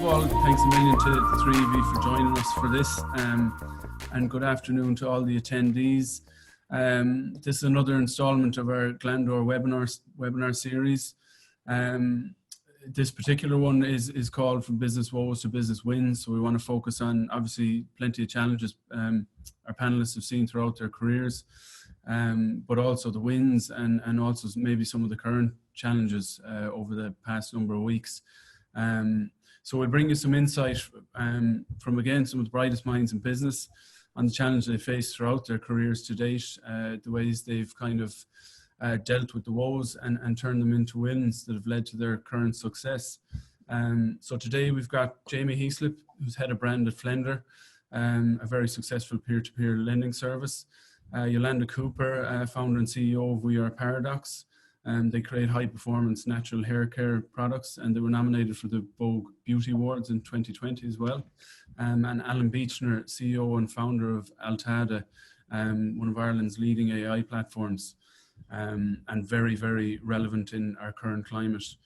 of all, thanks a million to the three of you for joining us for this, and good afternoon to all the attendees. This is another installment of our Glandore webinar series. This particular one is called From Business Woes to Business Wins. So we want to focus on, obviously, plenty of challenges our panelists have seen throughout their careers, but also the wins and also maybe some of the current challenges over the past number of weeks. So we'll bring you some insight from, again, some of the brightest minds in business on the challenge they face throughout their careers to date, the ways they've kind of dealt with the woes and turned them into wins that have led to their current success. So today we've got Jamie Heaslip, who's head of brand at Flender, a very successful peer-to-peer lending service. Yolanda Cooper, founder and CEO of Paradoxx. They create high-performance natural hair care products, and they were nominated for the Vogue Beauty Awards in 2020 as well. And Allan Beechinor, CEO and founder of Altada, one of Ireland's leading AI platforms, and very, very relevant in our current climate.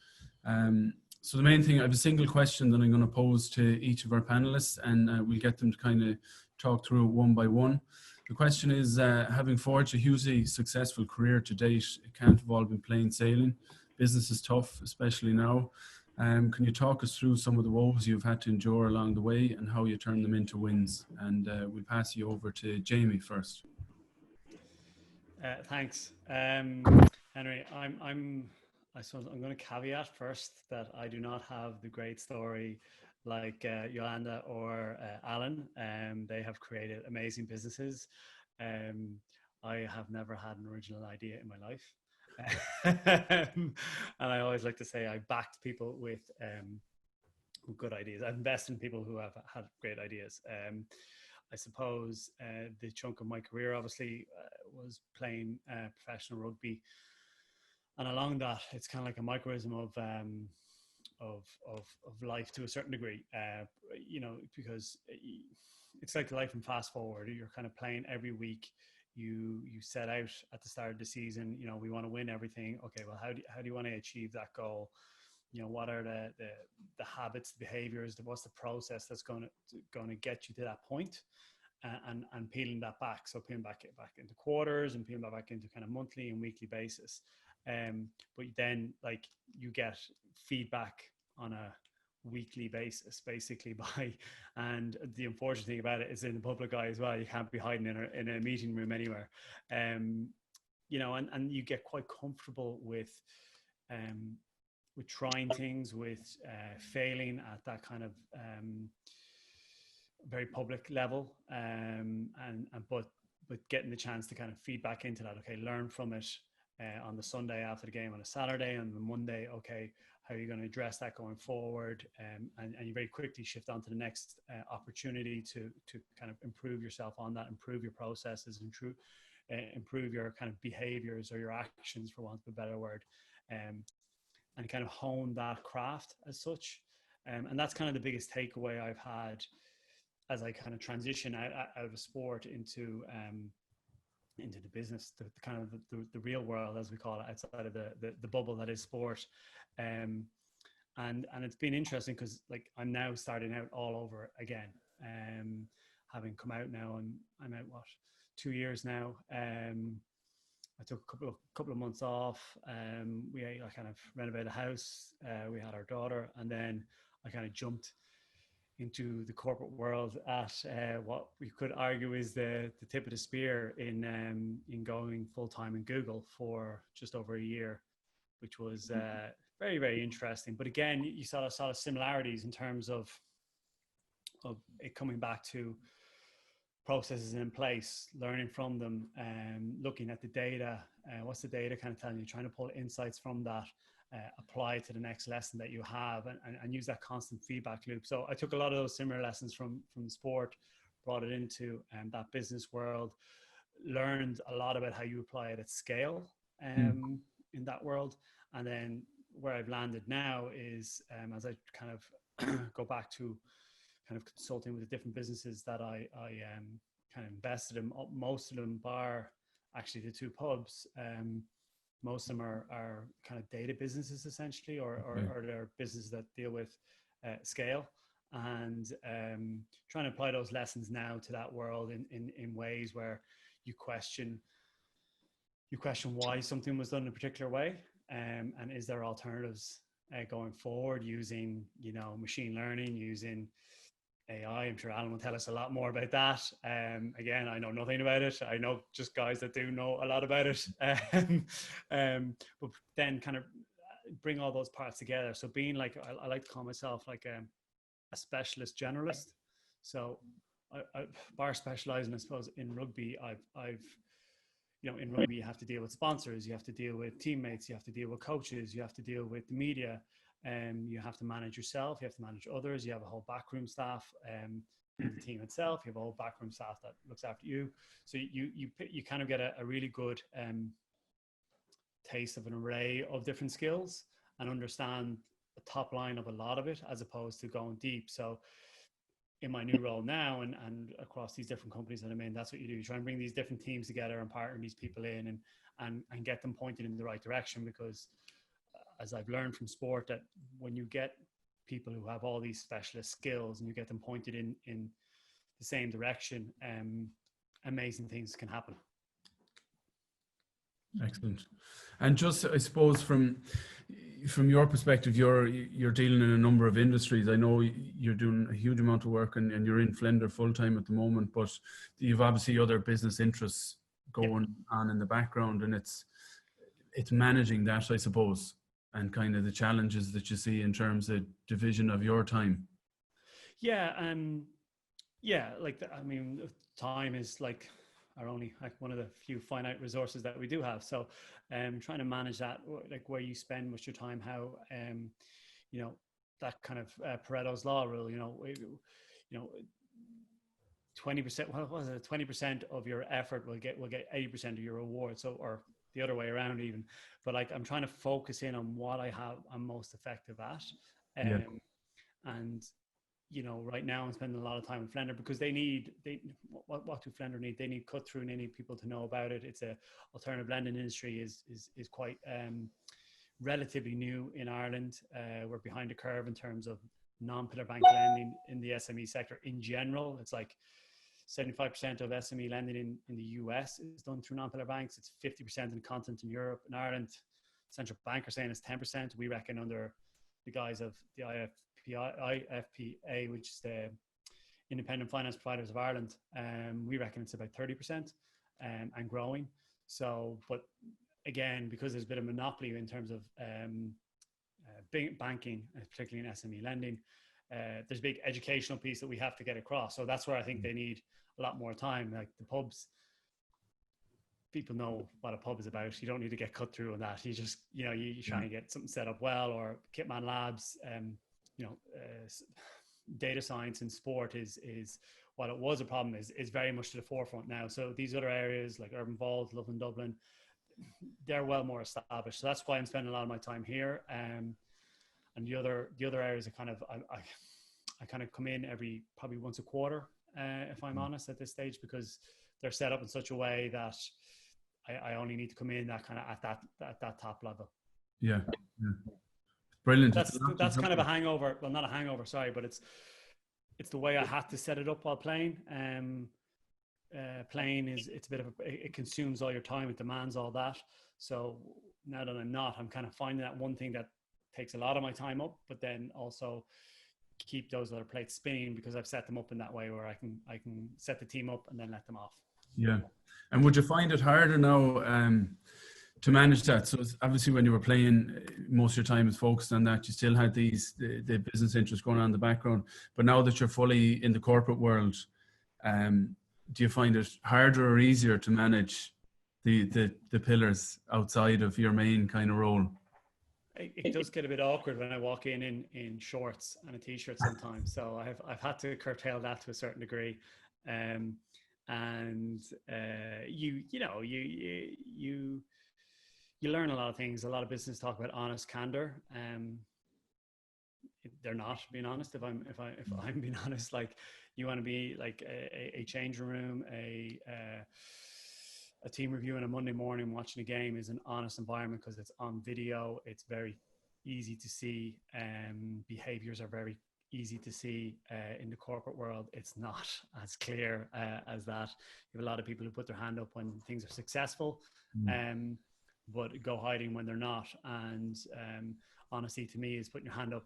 So the main thing, I have a single question that I'm going to pose to each of our panelists, and we'll get them to kind of talk through it one by one. The question is, having forged a hugely successful career to date, it can't have all been plain sailing. Business is tough, especially now. Can you talk us through some of the woes you've had to endure along the way and how you turn them into wins? And we'll pass you over to Jamie first. Thanks, Henry. I suppose I'm going to caveat first that I do not have the great story like Yolanda or Allan. They have created amazing businesses. I have never had an original idea in my life. And I always like to say I backed people with good ideas. I've invested in people who have had great ideas. I suppose the chunk of my career obviously was playing professional rugby. And along that, it's kind of like a microcosm of life to a certain degree, you know, because it's like life in fast forward. You're kind of playing every week. You set out at the start of the season, you know, we want to win everything. Okay, well, how do you want to achieve that goal? You know, what are the habits, the behaviors, what's the process that's going to get you to that point? And peeling that back. So peeling back into quarters and peeling that back into kind of monthly and weekly basis. But then like you get feedback on a weekly basis basically and the unfortunate thing about it is in the public eye as well. You can't be hiding in a meeting room anywhere. You know, and you get quite comfortable with trying things, with failing at that kind of very public level, but getting the chance to kind of feed back into that. Okay, learn from it on the Sunday after the game, on a Saturday, and the Monday. Okay, how are you going to address that going forward? And you very quickly shift on to the next opportunity to kind of improve yourself on that, improve your processes, improve your kind of behaviors or your actions, for want of a better word, and kind of hone that craft as such. And that's kind of the biggest takeaway I've had as I kind of transition out of sport into the business, the kind of the real world, as we call it, outside of the bubble that is sport. And it's been interesting because like I'm now starting out all over again, having come out now, and I'm out 2 years now. I took a couple of months off. I kind of renovated a house. We had our daughter, and then I kind of jumped into the corporate world at what we could argue is the tip of the spear in going full-time in Google for just over a year, which was very, very interesting. But again, you saw similarities in terms of it coming back to processes in place, learning from them, looking at the data. What's the data kind of telling you? Trying to pull insights from that, apply it to the next lesson that you have, and use that constant feedback loop. So I took a lot of those similar lessons from sport, brought it into that business world, learned a lot about how you apply it at scale in that world. And then where I've landed now is as I kind of go back to kind of consulting with the different businesses that I kind of invested in, most of them bar actually the two pubs. Most of them are kind of data businesses essentially, or they're businesses that deal with scale. and trying to apply those lessons now to that world in ways where you question why something was done in a particular way, and is there alternatives going forward using, you know, machine learning, using AI. I'm sure Allan will tell us a lot more about that. Again, I know nothing about it. I know just guys that do know a lot about it. But then kind of bring all those parts together. So being like, I like to call myself like a specialist generalist. So I bar specializing, I suppose, in rugby. I've you know, in rugby, you have to deal with sponsors, you have to deal with teammates, you have to deal with coaches, you have to deal with the media, you have to manage yourself, you have to manage others, you have a whole backroom staff in the team itself, you have a whole backroom staff that looks after you. So you kind of get a really good taste of an array of different skills and understand the top line of a lot of it as opposed to going deep. So in my new role now and across these different companies that I'm in, that's what you do. You try and bring these different teams together and partner these people in and get them pointed in the right direction, because as I've learned from sport, that when you get people who have all these specialist skills and you get them pointed in the same direction, amazing things can happen. Excellent. And just, I suppose, from your perspective, you're dealing in a number of industries. I know you're doing a huge amount of work and you're in Flender full time at the moment, but you've obviously other business interests going on in the background, and it's managing that, I suppose, and kind of the challenges that you see in terms of division of your time. Yeah, like I mean, time is like one of the few finite resources that we do have. So trying to manage that, like where you spend most of your time, how you know, that kind of Pareto's law rule, you know 20%, what was it, 20% of your effort will get 80% of your reward. So, or the other way around even, but like I'm trying to focus in on what I'm most effective at. And you know, right now I'm spending a lot of time with Flender because what do Flender need? They need cut through, and they need people to know about it. It's a alternative lending industry is quite relatively new in Ireland. We're behind the curve in terms of non-pillar bank lending in the SME sector in general. It's like 75% of SME lending in the US is done through non-pillar banks. It's 50% in continental Europe. In Ireland, central bank are saying it's 10%. We reckon under the guise of the IFPA, which is the Independent Finance Providers of Ireland, we reckon it's about 30% and growing. So, but again, because there's a bit of monopoly in terms of banking, particularly in SME lending, there's a big educational piece that we have to get across. So that's where I think they need a lot more time. Like the pubs, people know what a pub is about. You don't need to get cut through on that. You just, you know, you try and get something set up well, or Kitman Labs, data science in sport is while it was a problem, is very much to the forefront now. So these other areas like Urban Vault, Love and Dublin, they're well more established. So that's why I'm spending a lot of my time here. And the other areas are kind of, I kind of come in probably once a quarter, if I'm honest at this stage, because they're set up in such a way that I only need to come in that kind of at that top level. Yeah. Brilliant. That's kind of a hangover. Well, not a hangover, sorry, but it's the way I had to set it up while playing. Playing it's a bit of it consumes all your time. It demands all that. So now that I'm not, I'm kind of finding that one thing that takes a lot of my time up, but then also keep those other plates spinning because I've set them up in that way where I can set the team up and then let them off. Yeah. And would you find it harder now to manage that? So obviously when you were playing, most of your time is focused on that. You still had the business interests going on in the background, but now that you're fully in the corporate world, do you find it harder or easier to manage the pillars outside of your main kind of role? It does get a bit awkward when I walk in shorts and a t-shirt sometimes. So I've had to curtail that to a certain degree. You learn a lot of things. A lot of business talk about honest candor. They're not, being honest. If I'm being honest, like you want to be like a changing room, a team review on a Monday morning watching a game is an honest environment because it's on video. It's very easy to see. Behaviors are very easy to see in the corporate world. It's not as clear as that. You have a lot of people who put their hand up when things are successful, but go hiding when they're not. And honesty to me is putting your hand up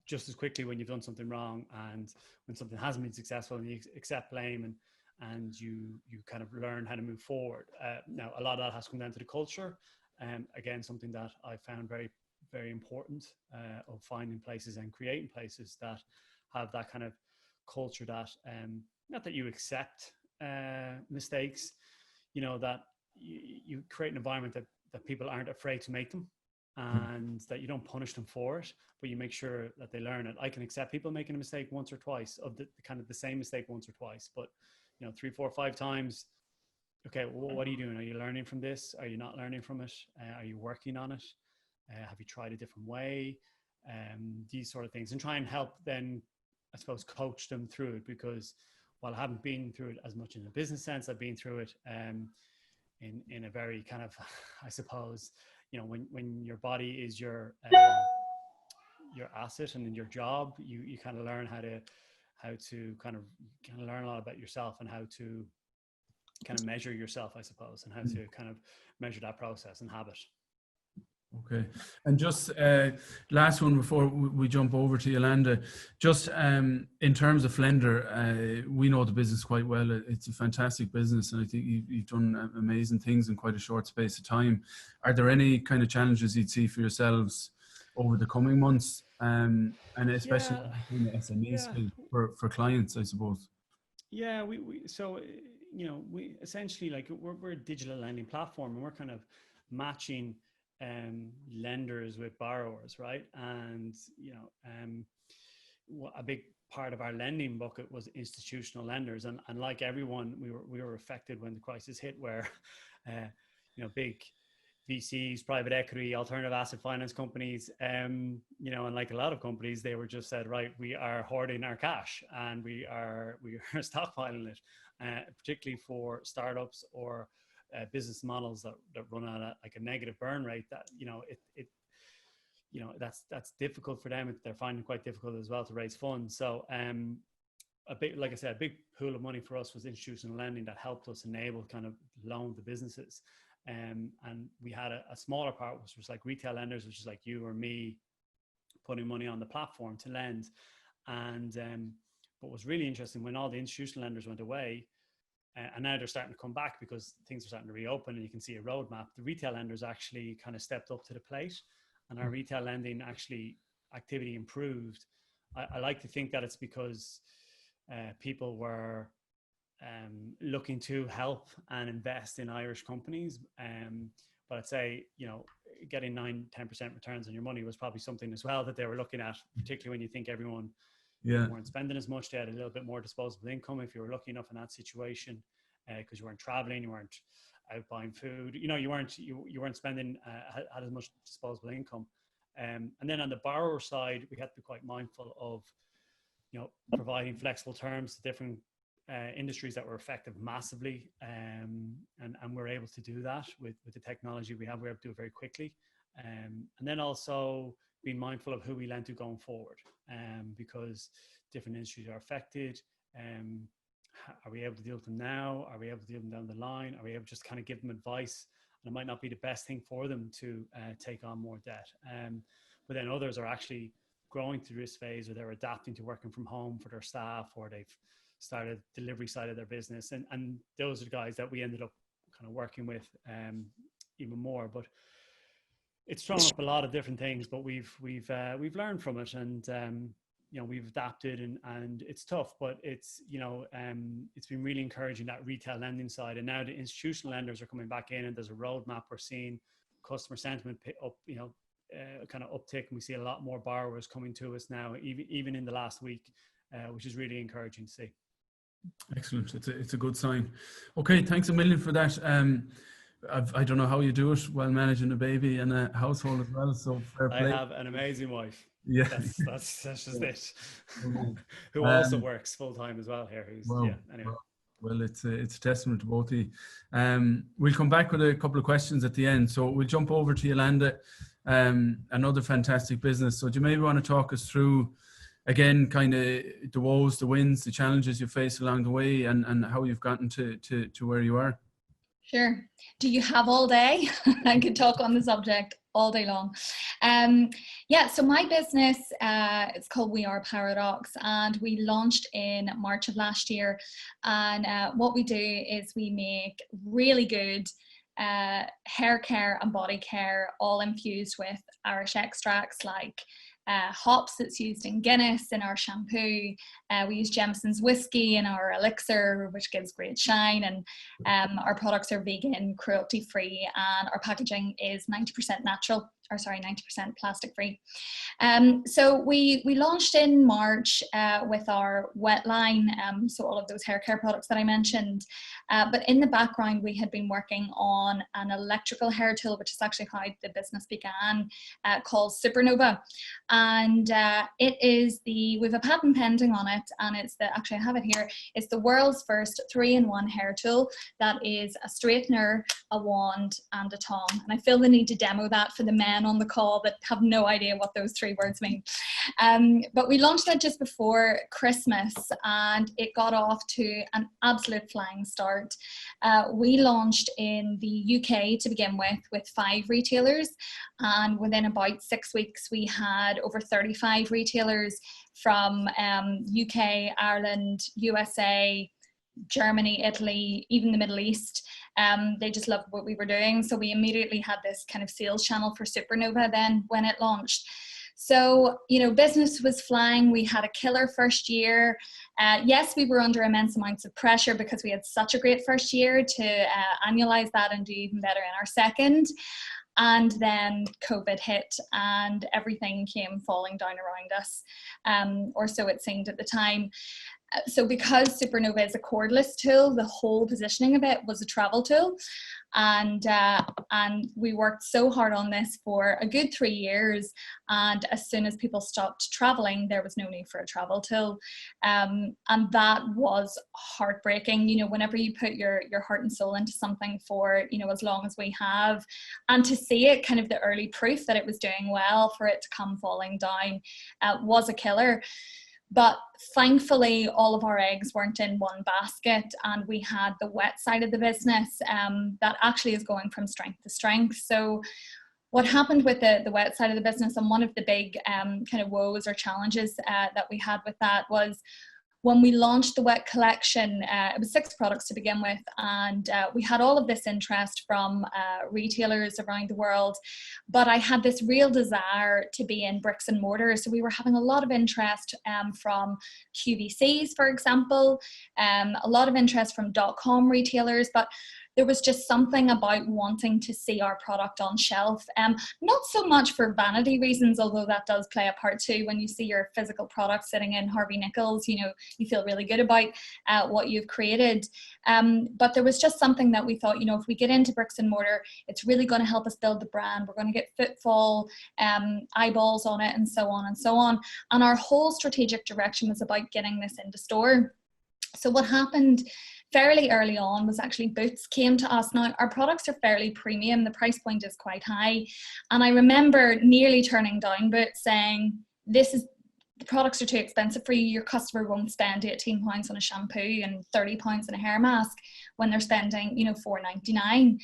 just as quickly when you've done something wrong, and when something hasn't been successful, and you accept blame and you kind of learn how to move forward. Now, a lot of that has come down to the culture. Again, something that I found very, very important of finding places and creating places that have that kind of culture that, not that you accept mistakes, you know, that you create an environment that people aren't afraid to make them, and that you don't punish them for it, but you make sure that they learn it. I can accept people making a mistake once or twice, of the kind of the same mistake once or twice, but 3, 4, 5 times. Okay, well, what are you doing? Are you learning from this? Are you not learning from it? Are you working on it? Have you tried a different way? These sort of things, and try and help then, I suppose, coach them through it, because while I haven't been through it as much in a business sense, I've been through it in a very kind of, I suppose, when your body is your asset, and in your job, you kind of learn how to kind of learn a lot about yourself, and how to kind of measure yourself, I suppose, and how to kind of measure that process and habit. Okay. And just last one before we jump over to Yolanda, just in terms of Flender, we know the business quite well. It's a fantastic business, and I think you've done amazing things in quite a short space of time. Are there any kind of challenges you'd see for yourselves over the coming months, and especially in the SME space for clients, I suppose? Yeah, we essentially, like, we're a digital lending platform, and we're kind of matching lenders with borrowers, right? And a big part of our lending bucket was institutional lenders, and like everyone, we were affected when the crisis hit, where big VCs, private equity, alternative asset finance companies, and like a lot of companies, they were just said, right, we are hoarding our cash, and we are stockpiling it, particularly for startups or business models that run at like a negative burn rate. That that's difficult for them. They're finding it quite difficult as well to raise funds. So like I said, a big pool of money for us was institutional lending that helped us enable kind of loan the businesses. And we had a smaller part, which was like retail lenders, which is like you or me putting money on the platform to lend. And what was really interesting, when all the institutional lenders went away, and now they're starting to come back because things are starting to reopen and you can see a roadmap, the retail lenders actually kind of stepped up to the plate, and our retail lending activity improved. I like to think that it's because people were looking to help and invest in Irish companies. But I'd say, getting 9-10% returns on your money was probably something as well that they were looking at, particularly when you think everyone weren't spending as much. They had a little bit more disposable income if you were lucky enough in that situation, because you weren't traveling, you weren't out buying food, you weren't spending had as much disposable income. And then on the borrower side, we had to be quite mindful of providing flexible terms to different industries that were affected massively, and we're able to do that with the technology we have. We're able to do it very quickly, and then also being mindful of who we lend to going forward, because different industries are affected. Are we able to deal with them now? Are we able to deal with them down the line? Are we able to just kind of give them advice? And it might not be the best thing for them to take on more debt. But then others are actually growing through this phase, or they're adapting to working from home for their staff, or they've started delivery side of their business. And those are the guys that we ended up kind of working with even more. But it's thrown up a lot of different things, but we've learned from it, and we've adapted, and it's tough, but it's been really encouraging, that retail lending side. And now the institutional lenders are coming back in, and there's a roadmap. We're seeing customer sentiment up, kind of uptick, and we see a lot more borrowers coming to us now, even in the last week, which is really encouraging to see. Excellent. It's a good sign. Okay, thanks a million for that. I don't know how you do it while managing a baby and a household as well. So fair play. I have an amazing wife. Yeah, that's just it. Who also works full time as well here. Anyway. Well, it's a testament to both of you. We'll come back with a couple of questions at the end. So we'll jump over to Yolanda, another fantastic business. So do you maybe want to talk us through again, kind of the woes, the wins, the challenges you face along the way, and how you've gotten to where you are. Sure. Do you have all day? I could talk on the subject all day long. Yeah, so my business, it's called We Are Paradoxx, and we launched in March of last year. And what we do is we make really good hair care and body care, all infused with Irish extracts like hops that's used in Guinness in our shampoo. We use Jameson's whiskey in our elixir, which gives great shine, and our products are vegan, cruelty free, and our packaging is 90% natural, or sorry, 90% plastic free. So we launched in March with our wet line, so all of those hair care products that I mentioned. But in the background, we had been working on an electrical hair tool, which is actually how the business began, called Supernova. And it is we have a patent pending on it, and it's actually I have it here, it's the world's first 3-in-1 hair tool that is a straightener, a wand, and a tongue. And I feel the need to demo that for the men on the call that have no idea what those 3 words mean. But we launched that just before Christmas, and it got off to an absolute flying start. We launched in the UK to begin with 5 retailers, and within about 6 weeks we had over 35 retailers from UK, Ireland, USA, Germany, Italy, even the Middle East. They just loved what we were doing. So we immediately had this kind of sales channel for Supernova then when it launched. So, you know, business was flying. We had a killer first year. Yes, we were under immense amounts of pressure because we had such a great first year to annualize that and do even better in our second. And then COVID hit and everything came falling down around us, or so it seemed at the time. So because Supernova is a cordless tool, the whole positioning of it was a travel tool. And we worked so hard on this for a good 3 years. And as soon as people stopped traveling, there was no need for a travel tool. And that was heartbreaking. You know, whenever you put your heart and soul into something for, you know, as long as we have, and to see it kind of the early proof that it was doing well, for it to come falling down was a killer. But thankfully, all of our eggs weren't in one basket, and we had the wet side of the business that actually is going from strength to strength. So what happened with the wet side of the business, and one of the big kind of woes or challenges that we had with that was when we launched the wet collection, it was 6 products to begin with, and we had all of this interest from retailers around the world, but I had this real desire to be in bricks and mortar. So we were having a lot of interest from QVCs, for example, a lot of interest from .com retailers, but there was just something about wanting to see our product on shelf. Not so much for vanity reasons, although that does play a part too. When you see your physical product sitting in Harvey Nichols, you know, you feel really good about what you've created. But there was just something that we thought, you know, if we get into bricks and mortar, it's really going to help us build the brand. We're going to get footfall, eyeballs on it, and so on and so on. And our whole strategic direction was about getting this into store. So what happened fairly early on was actually Boots came to us. Now, our products are fairly premium. The price point is quite high. And I remember nearly turning down Boots, saying, the products are too expensive for you. Your customer won't spend £18 on a shampoo and £30 on a hair mask when they're spending, you know, $4.99.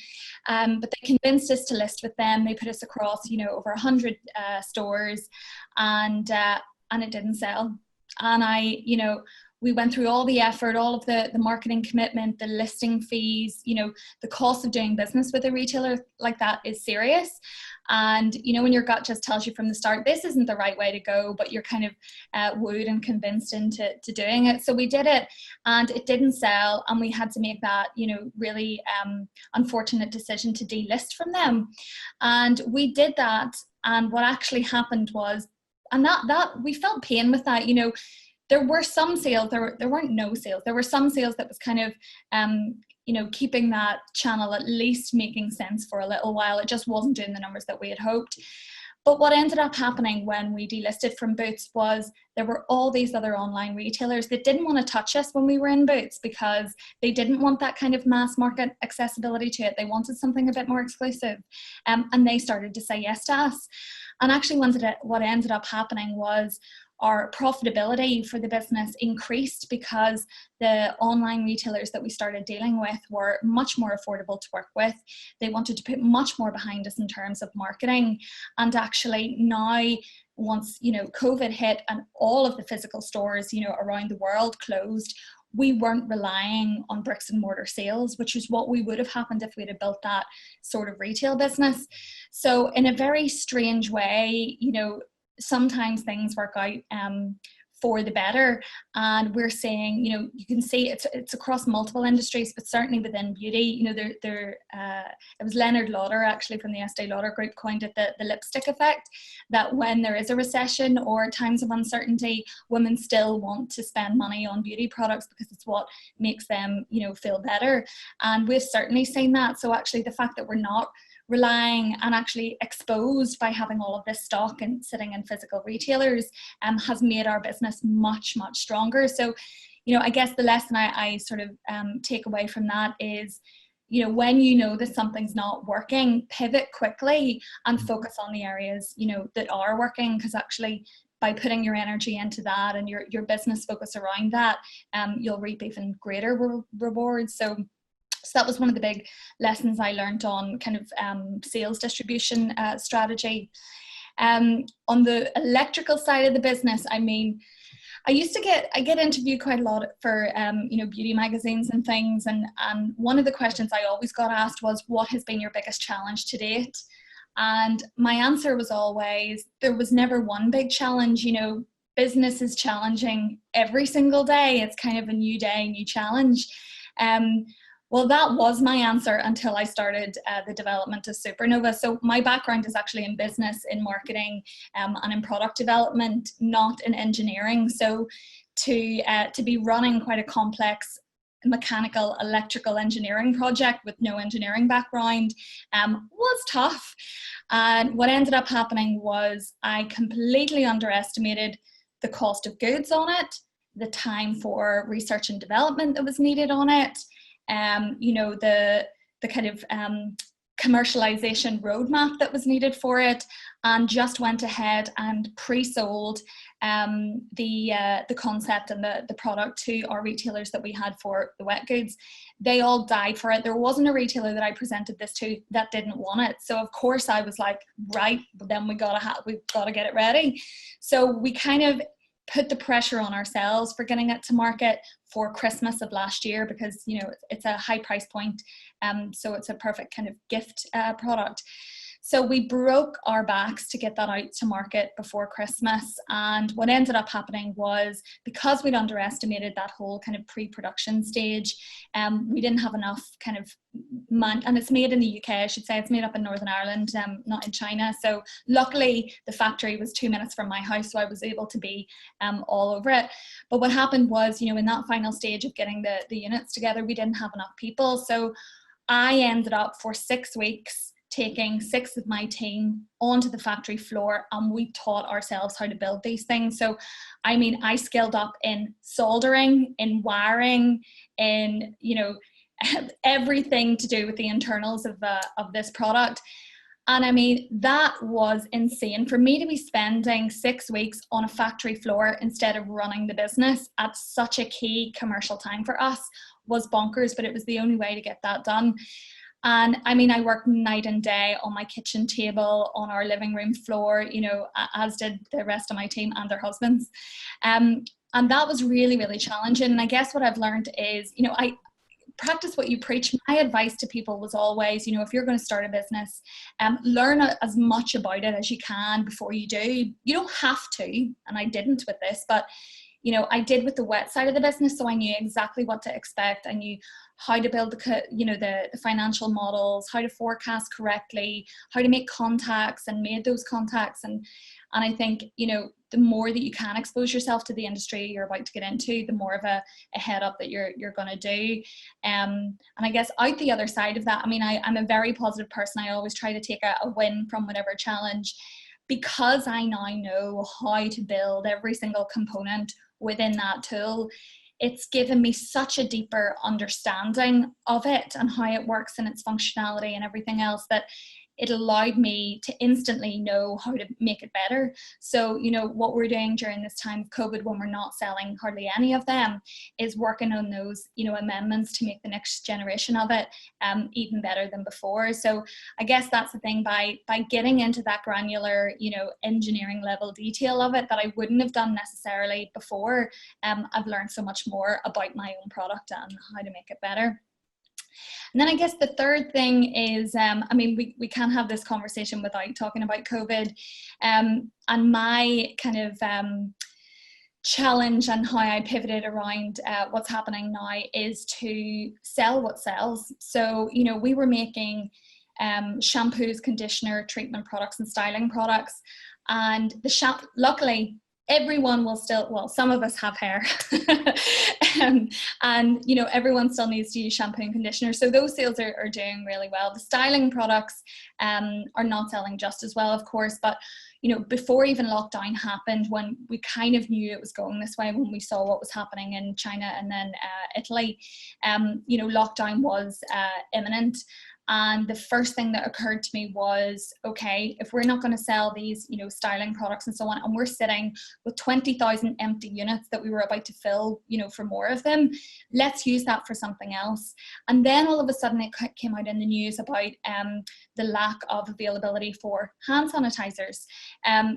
But they convinced us to list with them. They put us across, you know, over 100 stores, and it didn't sell. And you know, we went through all the effort, all of the marketing commitment, the listing fees, you know, the cost of doing business with a retailer like that is serious. And, you know, when your gut just tells you from the start, this isn't the right way to go, but you're kind of wooed and convinced into doing it. So we did it, and it didn't sell. And we had to make that, you know, really unfortunate decision to delist from them. And we did that. And what actually happened was, and that we felt pain with that, you know. There were some sales, there weren't no sales. There were some sales that was kind of, you know, keeping that channel at least making sense for a little while. It just wasn't doing the numbers that we had hoped. But what ended up happening when we delisted from Boots was there were all these other online retailers that didn't want to touch us when we were in Boots, because they didn't want that kind of mass market accessibility to it. They wanted something a bit more exclusive. And they started to say yes to us. And actually what ended up happening was our profitability for the business increased because the online retailers that we started dealing with were much more affordable to work with. They wanted to put much more behind us in terms of marketing. And actually now, once, you know, COVID hit and all of the physical stores, you know, around the world closed, we weren't relying on bricks and mortar sales, which is what we would have happened if we'd have built that sort of retail business. So in a very strange way, you know, sometimes things work out for the better. And we're seeing, you know, you can see it's across multiple industries, but certainly within beauty, you know, it was Leonard Lauder actually from the Estee Lauder group coined it the lipstick effect, that when there is a recession or times of uncertainty, women still want to spend money on beauty products because it's what makes them, you know, feel better. And we've certainly seen that. So actually the fact that we're not relying and actually exposed by having all of this stock and sitting in physical retailers has made our business much, much stronger. So, you know, I guess the lesson I sort of take away from that is, you know, when you know that something's not working, pivot quickly and focus on the areas, you know, that are working, because actually by putting your energy into that and your business focus around that, you'll reap even greater rewards. So that was one of the big lessons I learned on kind of sales distribution strategy. On the electrical side of the business, I mean, I get interviewed quite a lot for you know, beauty magazines and things, and one of the questions I always got asked was, what has been your biggest challenge to date? And my answer was always, there was never one big challenge. You know, business is challenging every single day. It's kind of a new day, new challenge. Well, that was my answer until I started the development of Supernova. So my background is actually in business, in marketing, and in product development, not in engineering. So to be running quite a complex mechanical electrical engineering project with no engineering background was tough. And what ended up happening was I completely underestimated the cost of goods on it, the time for research and development that was needed on it, you know, the kind of commercialization roadmap that was needed for it, and just went ahead and pre-sold the concept and the product to our retailers that we had for the wet goods. They all died for it. There wasn't a retailer that I presented this to that didn't want it. So of course I was like, right, then we've got to get it ready. So we kind of put the pressure on ourselves for getting it to market for Christmas of last year, because, you know, it's a high price point. So it's a perfect kind of gift product. So we broke our backs to get that out to market before Christmas. And what ended up happening was, because we'd underestimated that whole kind of pre-production stage, we didn't have enough kind of and it's made in the UK, I should say. It's made up in Northern Ireland, not in China. So luckily the factory was 2 minutes from my house, so I was able to be all over it. But what happened was, you know, in that final stage of getting the units together, we didn't have enough people. So I ended up for 6 weeks taking 6 of my team onto the factory floor, and we taught ourselves how to build these things. So, I mean, I skilled up in soldering, in wiring, in, you know, everything to do with the internals of this product. And I mean, that was insane. For me to be spending 6 weeks on a factory floor instead of running the business at such a key commercial time for us was bonkers, but it was the only way to get that done. And I mean, I worked night and day on my kitchen table, on our living room floor, you know, as did the rest of my team and their husbands. And that was really, really challenging. And I guess what I've learned is, you know, I practice what you preach. My advice to people was always, you know, if you're going to start a business, learn as much about it as you can before you do. You don't have to, and I didn't with this, but, you know, I did with the wet side of the business. So I knew exactly what to expect. I knew how to build the financial models, how to forecast correctly, how to make contacts, and made those contacts. And I think, you know, the more that you can expose yourself to the industry you're about to get into, the more of a head up that you're going to do. And I guess out the other side of that, I mean, I'm a very positive person. I always try to take a win from whatever challenge, because I now know how to build every single component within that tool. It's given me such a deeper understanding of it and how it works and its functionality and everything else, that it allowed me to instantly know how to make it better. So, you know, what we're doing during this time of COVID, when we're not selling hardly any of them, is working on those, you know, amendments to make the next generation of it even better than before. So I guess that's the thing, by getting into that granular, you know, engineering level detail of it that I wouldn't have done necessarily before, I've learned so much more about my own product and how to make it better. And then I guess the third thing is, I mean, we can't have this conversation without talking about COVID. And my kind of challenge and how I pivoted around what's happening now is to sell what sells. So, you know, we were making shampoos, conditioner, treatment products and styling products. And luckily, everyone will still, well, some of us have hair and you know, everyone still needs to use shampoo and conditioner, so those sales are doing really well. The styling products are not selling just as well, of course, but you know, before even lockdown happened, when we kind of knew it was going this way, when we saw what was happening in China and then Italy, you know, lockdown was imminent. And the first thing that occurred to me was, okay, if we're not going to sell these, you know, styling products and so on, and we're sitting with 20,000 empty units that we were about to fill, you know, for more of them, let's use that for something else. And then all of a sudden it came out in the news about the lack of availability for hand sanitizers.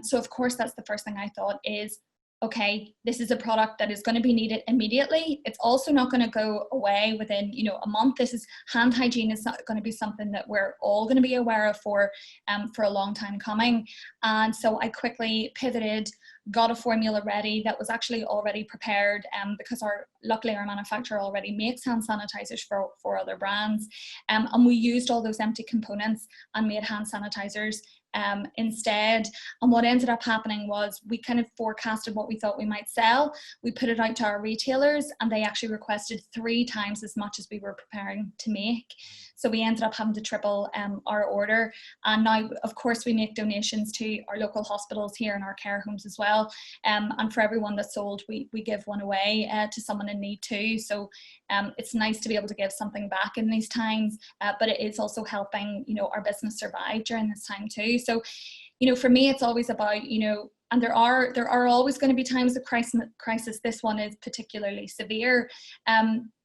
So of course, that's the first thing I thought is, okay, this is a product that is going to be needed immediately. It's also not going to go away within, you know, a month. This is, hand hygiene is not going to be something that we're all going to be aware of for a long time coming. And so I quickly pivoted, got a formula ready that was actually already prepared because luckily our manufacturer already makes hand sanitizers for other brands. And we used all those empty components and made hand sanitizers instead. And what ended up happening was we kind of forecasted what we thought we might sell. We put it out to our retailers and they actually requested 3 times as much as we were preparing to make. So we ended up having to triple our order. And now, of course, we make donations to our local hospitals here and our care homes as well. And for everyone that's sold, we give one away to someone in need too. So it's nice to be able to give something back in these times, but it is also helping, you know, our business survive during this time too. So, you know, for me, it's always about, you know, and there are always going to be times of crisis. This one is particularly severe.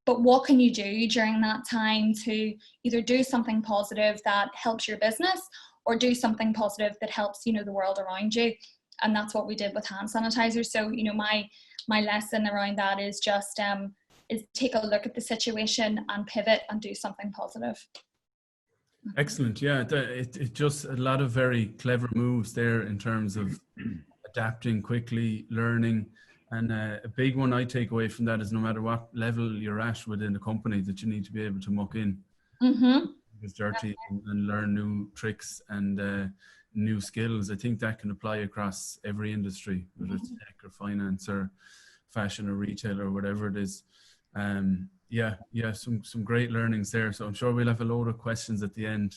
But what can you do during that time to either do something positive that helps your business or do something positive that helps, you know, the world around you? And that's what we did with hand sanitizers. So, you know, my lesson around that is just is take a look at the situation and pivot and do something positive. Excellent. Yeah, it just a lot of very clever moves there in terms of adapting quickly, learning. And a big one I take away from that is no matter what level you're at within the company, that you need to be able to muck in. It's dirty and learn new tricks and new skills. I think that can apply across every industry, whether it's tech or finance or fashion or retail or whatever it is. Yeah, some great learnings there. So I'm sure we'll have a load of questions at the end.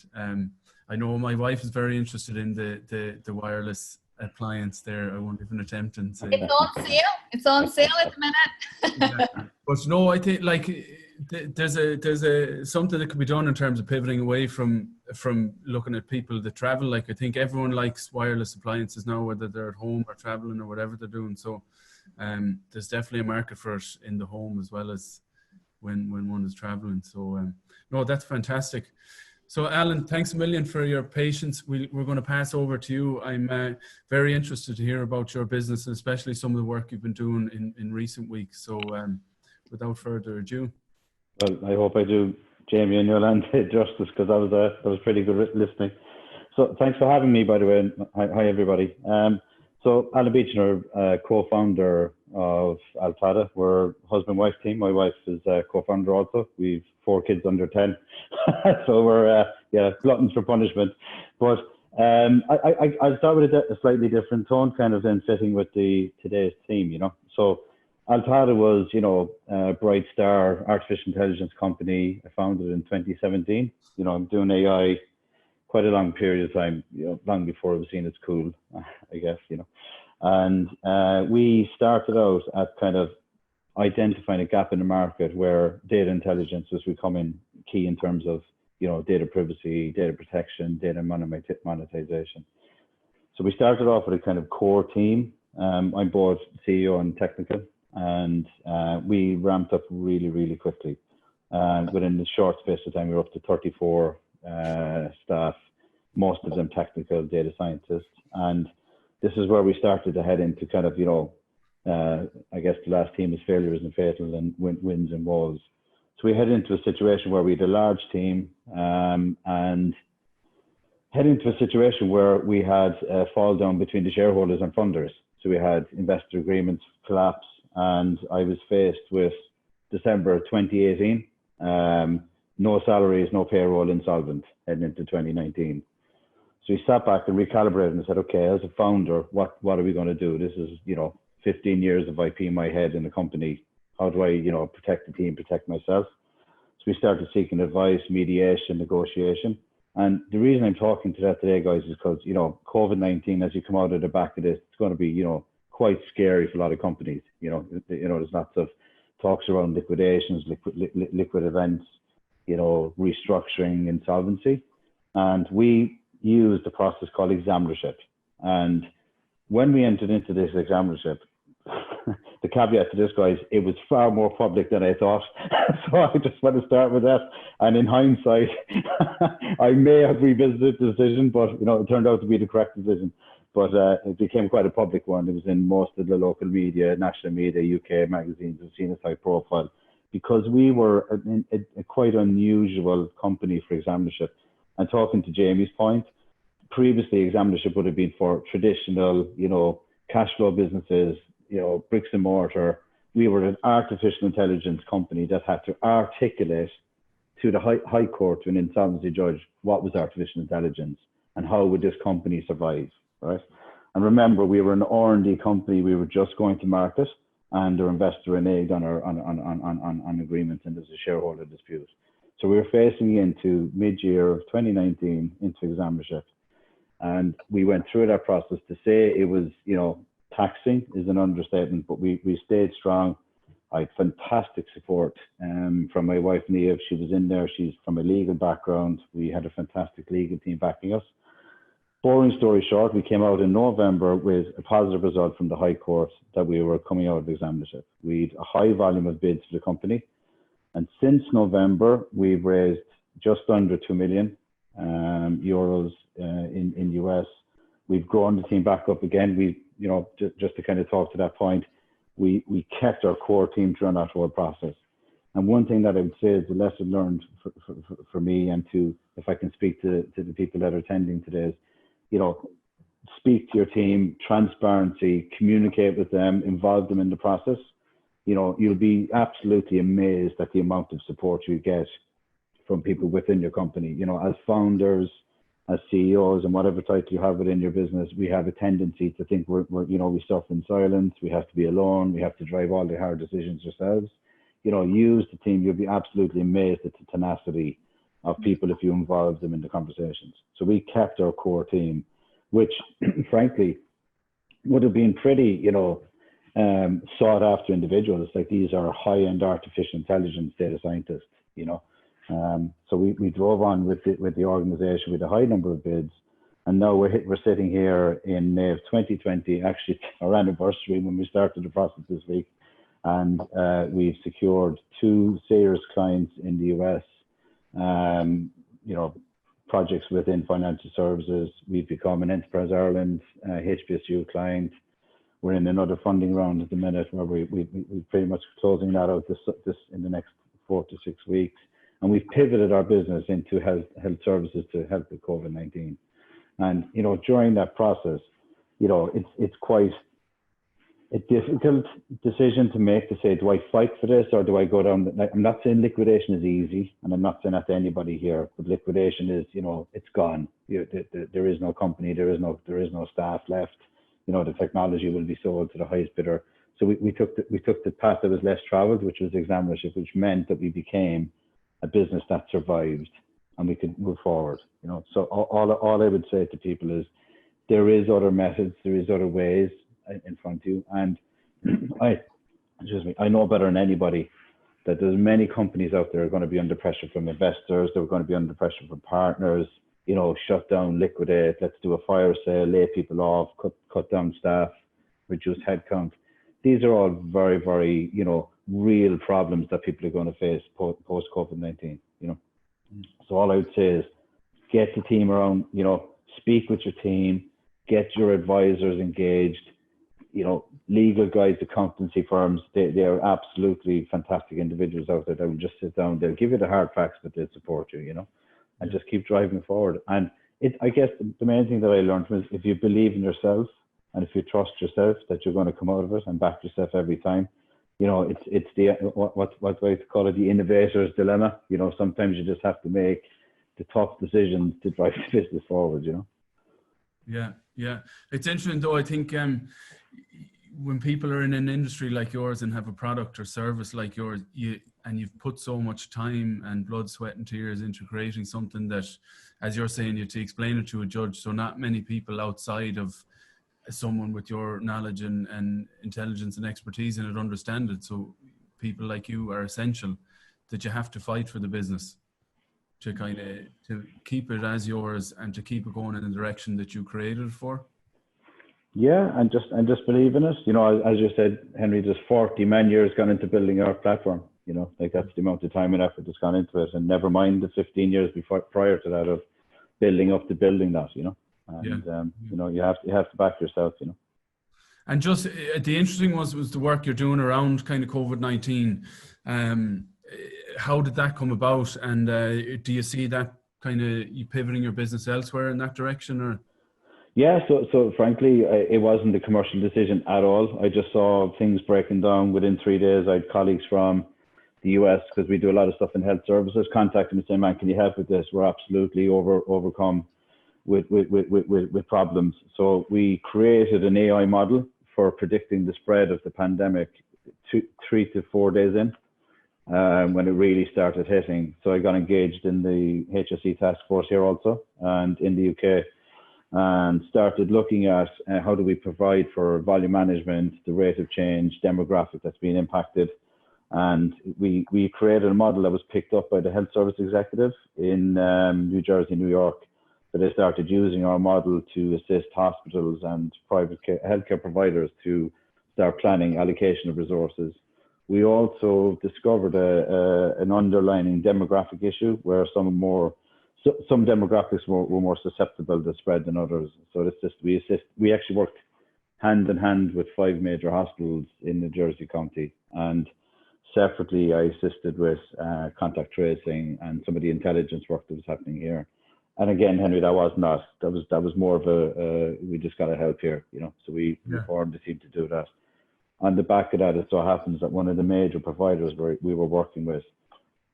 I know my wife is very interested in the wireless appliance there. I won't even attempt and say it's on sale. It's on sale at the minute. Yeah. But no, I think like there's a something that can be done in terms of pivoting away from looking at people that travel. Like I think everyone likes wireless appliances now, whether they're at home or traveling or whatever they're doing. So there's definitely a market for it in the home as well as when one is traveling. So no, that's fantastic. So Allan, thanks a million for your patience. We're going to pass over to you. I'm very interested to hear about your business and especially some of the work you've been doing in recent weeks. So without further ado. Well, I hope I do Jamie and Yolanda justice, because that was pretty good listening. So thanks for having me, by the way. Hi everybody. So Allan Beechinor, co-founder of Altada. We're husband-wife team. My wife is a co-founder also. We've 4 kids under 10. So we're, gluttons for punishment. But I'll start with a slightly different tone, kind of then fitting with today's theme, you know. So Altada was, you know, a bright star artificial intelligence company. I founded in 2017. You know, I'm doing AI quite a long period of time, you know, long before it was seen as cool, I guess, you know. And we started out at kind of identifying a gap in the market where data intelligence was becoming key in terms of data privacy, data protection, data monetization. So we started off with a kind of core team. I'm both CEO and technical, and we ramped up really, really quickly. Within the short space of time, we were up to 34 staff, most of them technical data scientists. And this is where we started to head into kind of, I guess the last team is failures and fatal and wins and woes. So we head into a situation where we had a large team and head into a situation where we had a fall down between the shareholders and funders. So we had investor agreements collapse, and I was faced with December 2018, no salaries, no payroll, insolvent, heading into 2019. So we sat back and recalibrated and said, okay, as a founder, what are we going to do? This is, 15 years of IP in my head in the company. How do I, protect the team, protect myself? So we started seeking advice, mediation, negotiation. And the reason I'm talking to that today, guys, is because, COVID-19, as you come out of the back of this, it's going to be, quite scary for a lot of companies. There's lots of talks around liquidations, liquid events, restructuring, insolvency. And we used a process called examinership. And when we entered into this examinership, the caveat to this, guys, it was far more public than I thought. So I just want to start with that. And in hindsight, I may have revisited the decision, but it turned out to be the correct decision. But it became quite a public one. It was in most of the local media, national media, UK magazines have seen us high profile, because we were a quite unusual company for examinership. And talking to Jamie's point, previously examinership would have been for traditional, cash flow businesses, bricks and mortar. We were an artificial intelligence company that had to articulate to the high court, to an insolvency judge, what was artificial intelligence and how would this company survive, right? And remember, we were an R&D company. We were just going to market, and our investor reneged on agreements, and there's a shareholder dispute. So we were facing into mid-year of 2019 into examinership. And we went through that process. To say it was, taxing is an understatement, but we stayed strong. I had fantastic support from my wife, Neve. She was in there. She's from a legal background. We had a fantastic legal team backing us. Boring story short, we came out in November with a positive result from the High Court that we were coming out of examinership. We had a high volume of bids for the company. And since November, we've raised just under 2 million euros in US. We've grown the team back up again. We, just to kind of talk to that point, we kept our core team through that whole process. And one thing that I would say is the lesson learned for me, and if I can speak to the people that are attending today, is, speak to your team, transparency, communicate with them, involve them in the process. You'll be absolutely amazed at the amount of support you get from people within your company. As founders, as CEOs, and whatever title you have within your business, we have a tendency to think we suffer in silence. We have to be alone. We have to drive all the hard decisions ourselves. Use the team. You'll be absolutely amazed at the tenacity of people if you involve them in the conversations. So we kept our core team, which frankly would have been pretty, sought after individuals. Like, these are high-end artificial intelligence data scientists, So we drove on with the organization with a high number of bids, and now we're sitting here in May of 2020, actually our anniversary when we started the process this week, and we've secured 2 serious clients in the US, projects within financial services. We've become an Enterprise Ireland HBSU client. We're in another funding round at the minute where we're pretty much closing that out this in the next 4 to 6 weeks. And we've pivoted our business into health services to help with COVID-19. And, during that process, it's quite a difficult decision to make, to say, do I fight for this or do I go down? I'm not saying liquidation is easy, and I'm not saying that to anybody here, but liquidation is, it's gone. There is no company, there is no staff left. The technology will be sold to the highest bidder. So we took the path that was less traveled, which was examinership, which meant that we became a business that survived and we could move forward. So all I would say to people is there is other methods, there is other ways in front of you. And I know better than anybody that there's many companies out there are going to be under pressure from investors. They're going to be under pressure from partners. You know, shut down, liquidate. Let's do a fire sale, lay people off, cut down staff, reduce headcount. These are all very, very, you know, real problems that people are going to face post COVID-19. You know, so all I would say is get the team around. You know, speak with your team, get your advisors engaged. You know, legal guys, accountancy firms, they are absolutely fantastic individuals out there that will just sit down. They'll give you the hard facts, but they'll support you, you know, and just keep driving forward. And I guess the main thing that I learned was if you believe in yourself and if you trust yourself that you're going to come out of it and back yourself every time, you know, it's the, what do I call it, the innovator's dilemma. You know, sometimes you just have to make the tough decisions to drive the business forward, you know. Yeah. It's interesting though, I think, when people are in an industry like yours and have a product or service like yours, you've put so much time and blood, sweat and tears into creating something that, as you're saying, you have to explain it to a judge. So not many people outside of someone with your knowledge and intelligence and expertise in it understand it. So people like you are essential, that you have to fight for the business to kind of to keep it as yours and to keep it going in the direction that you created it for. Yeah, and just believe in it. You know, as you said, Henry, there's 40 man years gone into building our platform. You know, like that's the amount of time and effort that's gone into it, and never mind the 15 years prior to that of building up to building that. You know, and you know, you have to back yourself. You know, and just the interesting was the work you're doing around kind of COVID-19. How did that come about, and do you see that kind of you pivoting your business elsewhere in that direction, or? Yeah, so frankly, it wasn't a commercial decision at all. I just saw things breaking down within 3 days. I had colleagues from the US, because we do a lot of stuff in health services, contacted me saying, "Man, can you help with this? We're absolutely overcome with problems." So we created an AI model for predicting the spread of the pandemic 3 to 4 days in, when it really started hitting. So I got engaged in the HSE task force here also, and in the UK. And started looking at how do we provide for volume management, the rate of change, demographic that's being impacted. And we created a model that was picked up by the health service executive in New Jersey, New York, that they started using our model to assist hospitals and private healthcare providers to start planning allocation of resources. We also discovered an underlying demographic issue where some demographics were more susceptible to spread than others. So we actually worked hand in hand with 5 major hospitals in the Jersey County, and separately I assisted with contact tracing and some of the intelligence work that was happening here. And again, Henry, that was more of we just got to help here, you know. So we formed a team to do that. On the back of that, it so happens that one of the major providers we were working with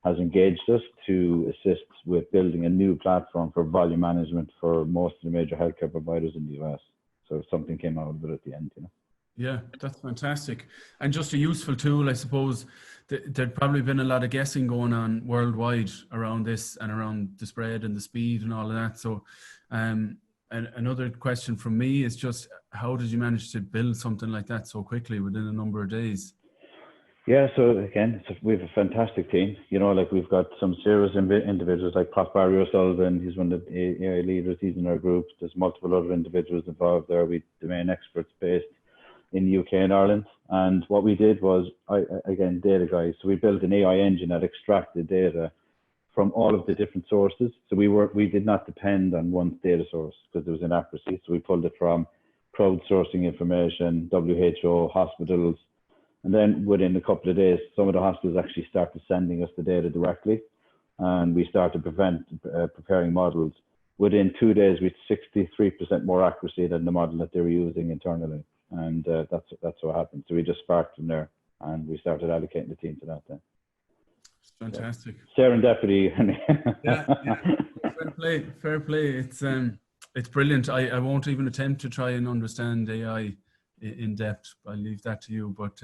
has engaged us to assist with building a new platform for volume management for most of the major healthcare providers in the US. So something came out of it at the end, you know. Yeah, that's fantastic. And just a useful tool, I suppose. There'd probably been a lot of guessing going on worldwide around this and around the spread and the speed and all of that. So and another question from me is just, how did you manage to build something like that so quickly within a number of days? Yeah, so again, we have a fantastic team. You know, like we've got some serious individuals like Prof. Barry O'Sullivan. He's one of the AI leaders. He's in our group. There's multiple other individuals involved there. We domain experts based in the UK and Ireland. And what we did was, again, data guys. So we built an AI engine that extracted data from all of the different sources. So we did not depend on one data source because there was inaccuracy. So we pulled it from crowdsourcing information, WHO, hospitals. And then within a couple of days, some of the hospitals actually started sending us the data directly. And we started preparing models. Within 2 days, we had 63% more accuracy than the model that they were using internally. And that's what happened. So we just sparked from there and we started allocating the team to that then. Fantastic. Serendipity. Yeah. Fair play. It's brilliant. I won't even attempt to try and understand AI in depth. I'll leave that to you, but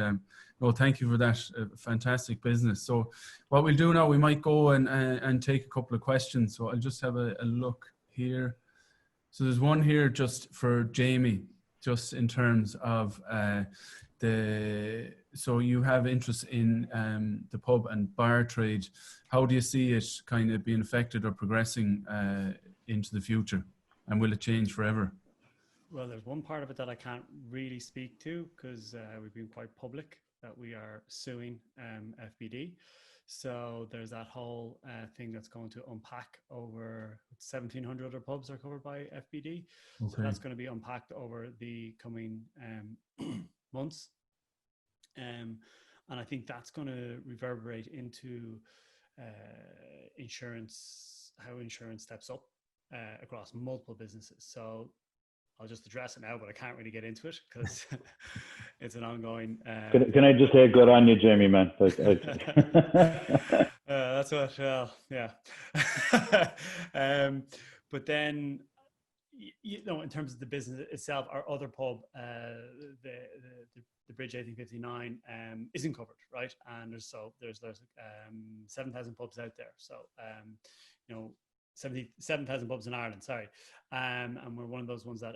no, thank you for that. Fantastic business. So what we'll do now, we might go and take a couple of questions. So I'll just have a look here. So there's one here just for Jamie, just in terms of the so you have interest in the pub and bar trade. How do you see it kind of being affected or progressing into the future? And will it change forever? Well, there's one part of it that I can't really speak to because we've been quite public that we are suing FBD. So there's that whole thing that's going to unpack. Over 1,700 other pubs are covered by FBD. Okay. So that's going to be unpacked over the coming months. And I think that's going to reverberate into insurance, how insurance steps up across multiple businesses. So I'll just address it now, but I can't really get into it because it's an ongoing. Can I just say good on you, Jamie, man? That's what. Well, yeah. But then, you know, in terms of the business itself, our other pub, the Bridge 1859, isn't covered, right? And there's 7,000 pubs out there. So, you know, 77,000 pubs in Ireland, sorry. And we're one of those ones that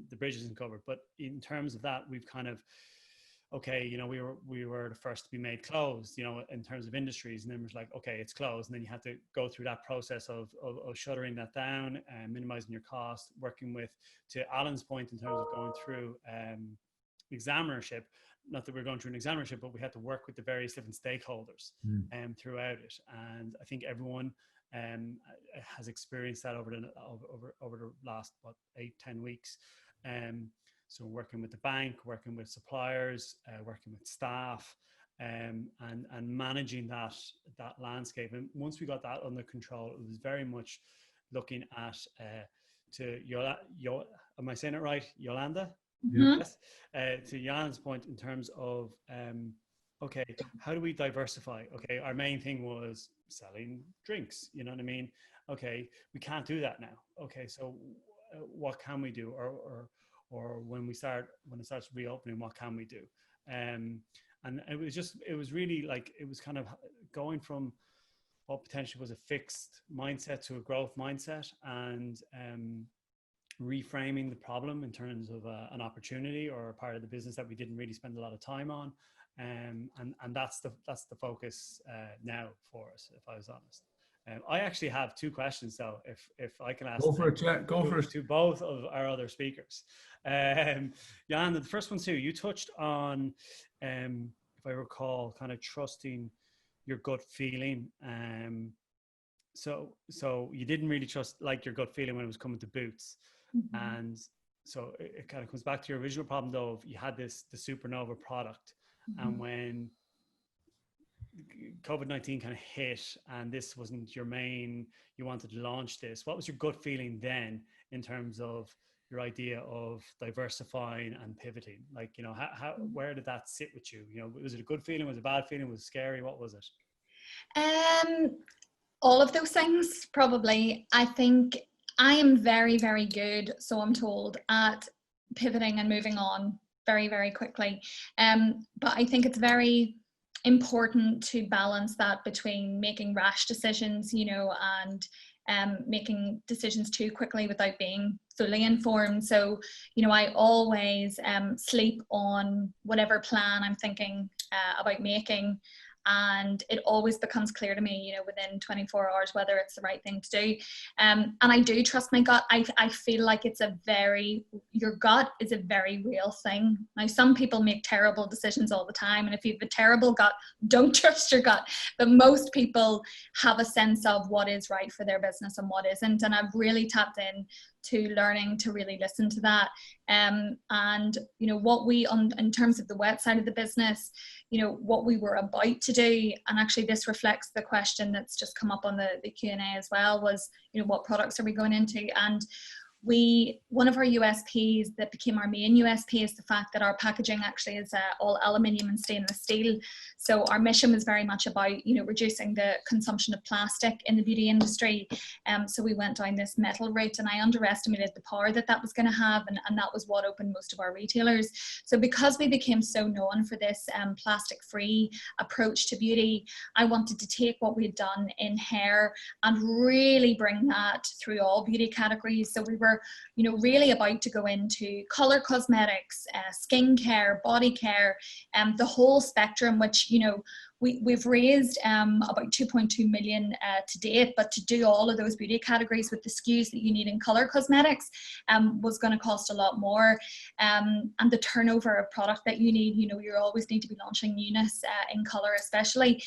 the bridge isn't covered. But in terms of that, we've kind of, okay, you know, we were the first to be made closed, you know, in terms of industries. And then it was like, okay, it's closed. And then you have to go through that process of shuttering that down and minimizing your cost, working with, to Allan's point, in terms of going through examinership. Not that we're going through an examinership, but we had to work with the various different stakeholders throughout it. And I think everyone has experienced that over the last 8-10 weeks. So working with the bank, working with suppliers, working with staff, and managing that landscape. And once we got that under control, it was very much looking at am I saying it right? Yolanda? Mm-hmm. Yes. To Yolanda's point in terms of okay, how do we diversify? Okay, our main thing was selling drinks, you know what I mean? Okay, we can't do that now. Okay, so what can we do? Or when it starts reopening, what can we do? And it was really like, it was kind of going from what potentially was a fixed mindset to a growth mindset, and reframing the problem in terms of an opportunity or a part of the business that we didn't really spend a lot of time on. And that's the focus now for us, if I was honest. I actually have two questions, though, if I can ask. Go for it, Jack. Go for it. To both of our other speakers. Yolanda, the first one too, you touched on, if I recall, kind of trusting your gut feeling. So you didn't really trust your gut feeling when it was coming to boots. Mm-hmm. And so it kind of comes back to your original problem, though, of you had the Supernova product. Mm-hmm. And when COVID-19 kind of hit and this wasn't your main, you wanted to launch this, what was your gut feeling then in terms of your idea of diversifying and pivoting? Like, you know, where did that sit with you? You know, was it a good feeling? Was it a bad feeling? Was it scary? What was it? All of those things, probably. I think I am very, very good, so I'm told, at pivoting and moving on very, very quickly. But I think it's very important to balance that between making rash decisions, you know, and making decisions too quickly without being fully informed. So, you know, I always sleep on whatever plan I'm thinking about making. And it always becomes clear to me, you know, within 24 hours, whether it's the right thing to do. And I do trust my gut. I feel like your gut is a very real thing. Now, some people make terrible decisions all the time. And if you have a terrible gut, don't trust your gut. But most people have a sense of what is right for their business and what isn't. And I've really tapped in to learning to really listen to that. And, you know, what in terms of the wet side of the business, you know, what we were about to do, and actually this reflects the question that's just come up on the Q&A as well, was, you know, what products are we going into? And one of our USPs that became our main USP is the fact that our packaging actually is all aluminium and stainless steel. So our mission was very much about, you know, reducing the consumption of plastic in the beauty industry. So we went down this metal route, and I underestimated the power that was going to have, and that was what opened most of our retailers. So because we became so known for this plastic-free approach to beauty, I wanted to take what we had done in hair and really bring that through all beauty categories. So we were we're, you know, really about to go into color cosmetics, skincare, body care, the whole spectrum, which, you know, we've raised about 2.2 million to date, but to do all of those beauty categories with the SKUs that you need in color cosmetics was going to cost a lot more. And the turnover of product that you need, you know, you always need to be launching newness in color especially.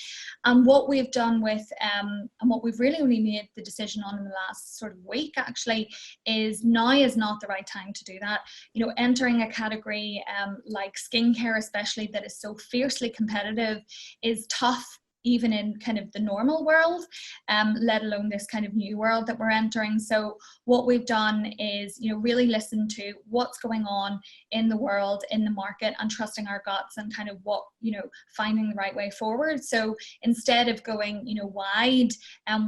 And what we've done with, and what we've really only made the decision on in the last sort of week actually, is now is not the right time to do that. You know, entering a category like skincare especially, that is so fiercely competitive, is tough even in kind of the normal world, let alone this kind of new world that we're entering. So what we've done is, you know, really listen to what's going on in the world, in the market, and trusting our guts and kind of what, you know, finding the right way forward. So instead of going, you know, wide,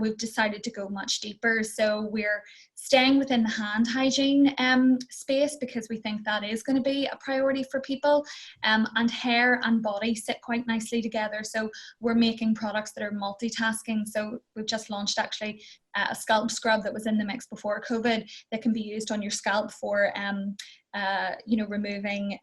we've decided to go much deeper. So we're staying within the hand hygiene space, because we think that is going to be a priority for people, and hair and body sit quite nicely together. So we're making products that are multitasking. So we've just launched actually a scalp scrub that was in the mix before COVID that can be used on your scalp for you know, removing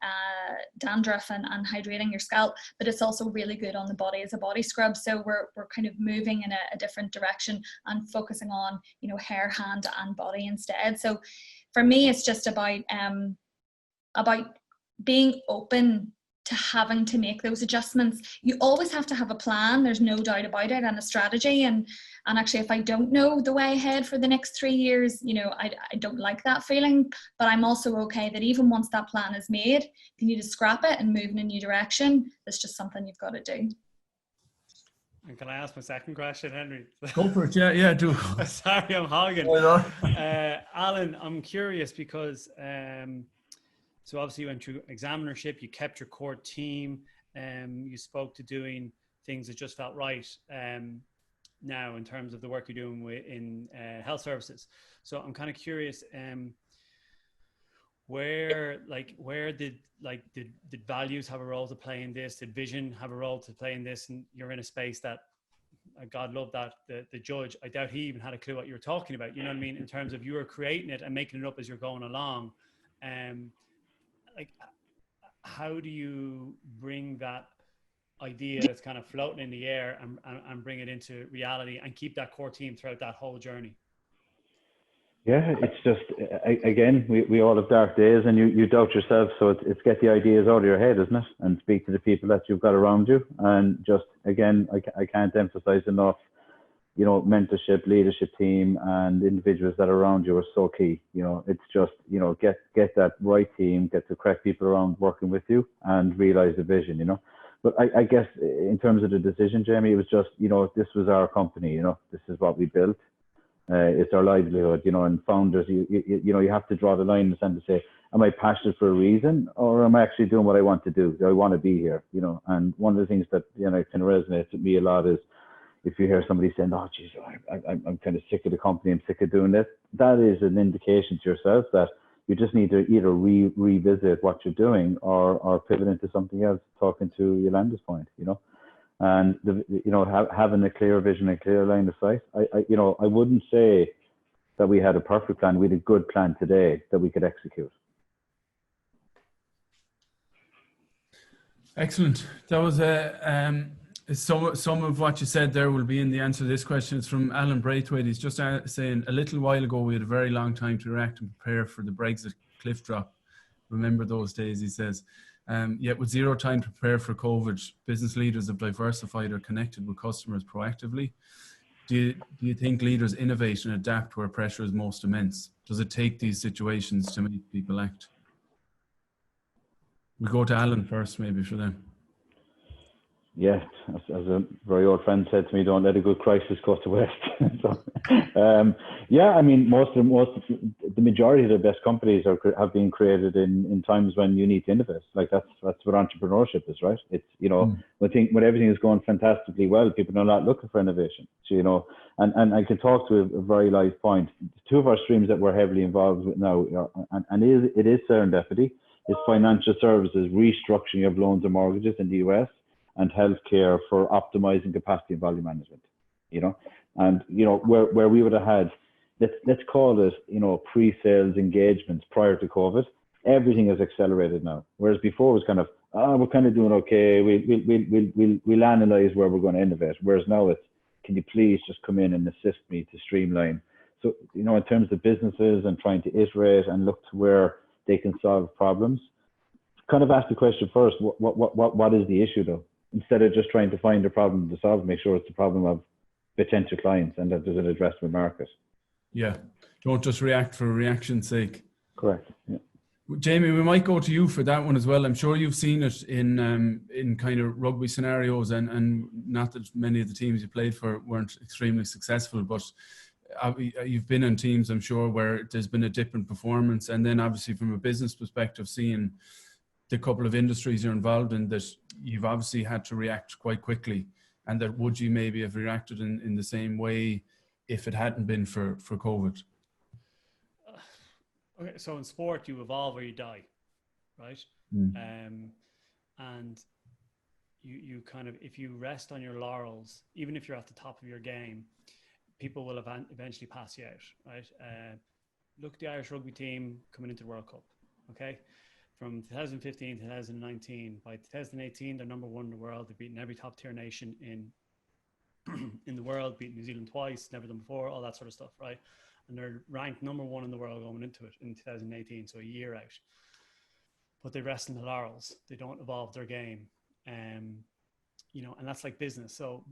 dandruff and hydrating your scalp, but it's also really good on the body as a body scrub. So we're kind of moving in a different direction and focusing on, you know, hair, hand and body instead. So for me, it's just about being open to having to make those adjustments. You always have to have a plan, there's no doubt about it, and a strategy. And actually, if I don't know the way ahead for the next 3 years, you know, I don't like that feeling, but I'm also okay that even once that plan is made, if you need to scrap it and move in a new direction, that's just something you've got to do. And can I ask my second question, Henry? Go for it. Yeah, do. Sorry, I'm hogging. Allan, I'm curious because so obviously you went through examinership, you kept your core team, you spoke to doing things that just felt right now in terms of the work you're doing in health services. So I'm kind of curious, where did values have a role to play in this? Did vision have a role to play in this? And you're in a space that, God love that, the judge, I doubt he even had a clue what you were talking about. You know what I mean? In terms of you were creating it and making it up as you're going along. Like, how do you bring that idea that's kind of floating in the air and bring it into reality and keep that core team throughout that whole journey? Yeah, it's just, again, we all have dark days, and you doubt yourself. So it's get the ideas out of your head, isn't it? And speak to the people that you've got around you. And just, again, I can't emphasize enough, you know, mentorship, leadership team, and individuals that are around you are so key. You know, it's just, you know, get that right team, get the correct people around working with you, and realize the vision, you know. But I guess in terms of the decision, Jamie, it was just, you know, this was our company, you know, this is what we built. It's our livelihood, you know, and founders, you know, you have to draw the line in the sand to say, am I passionate for a reason, or am I actually doing what I want to do? Do I want to be here, you know? And one of the things that, you know, kind of resonates with me a lot is, if you hear somebody saying, oh, geez, I'm kind of sick of the company, I'm sick of doing this, that is an indication to yourself that you just need to either revisit what you're doing or pivot into something else, talking to Yolanda's point, you know. And, you know, having a clear vision, a clear line of sight. You know, I wouldn't say that we had a perfect plan. We had a good plan today that we could execute. Excellent. That was some of what you said there will be in the answer to this question. It's from Alan Braithwaite. He's just saying, a little while ago, we had a very long time to react and prepare for the Brexit cliff drop. Remember those days, he says. Yet with zero time to prepare for COVID, business leaders have diversified or connected with customers proactively. Do you think leaders innovate and adapt where pressure is most immense? Does it take these situations to make people act? We go to Alan first, maybe, for them. Yeah, as a very old friend said to me, don't let a good crisis go to waste. So, yeah, I mean, the majority of the best companies have been created in times when you need to innovate. Like that's what entrepreneurship is, right? It's, you know, when everything is going fantastically well, people are not looking for innovation. So, you know, and I can talk to a very live point. Two of our streams that we're heavily involved with now, and it is serendipity, is financial services, restructuring of loans and mortgages in the US, and healthcare for optimizing capacity and value management, you know. And, you know, where we would have had, let's call it, pre-sales engagements prior to COVID. Everything is accelerated now. Whereas before it was kind of, we're kind of doing okay. We'll analyze where we're going to innovate. Whereas now it's, can you please just come in and assist me to streamline? So, in terms of businesses and trying to iterate and look to where they can solve problems, kind of ask the question first, what is the issue though? Instead of just trying to find a problem to solve, make sure it's the problem of potential clients and that there's an addressable market. Yeah. Don't just react for reaction's sake. Correct. Yeah. Jamie, we might go to you for that one as well. I'm sure you've seen it in kind of rugby scenarios, and not that many of the teams you played for weren't extremely successful, but you've been in teams, I'm sure, where there's been a dip in performance, and then obviously from a business perspective, seeing the couple of industries you're involved in, that you've obviously had to react quite quickly, and that would you maybe have reacted in the same way if it hadn't been for COVID? Okay, so in sport, you evolve or you die, right? And you kind of, if you rest on your laurels, even if you're at the top of your game, people will eventually pass you out, right? Look at the Irish rugby team coming into the World Cup, okay? From 2015 to 2019, by 2018, they're number one in the world. They've beaten every top tier nation in the world, beaten New Zealand twice, never done before, all that sort of stuff, right? And they're ranked number one in the world going into it in 2018, so a year out. But they rest in the laurels. They don't evolve their game. And that's like business. So,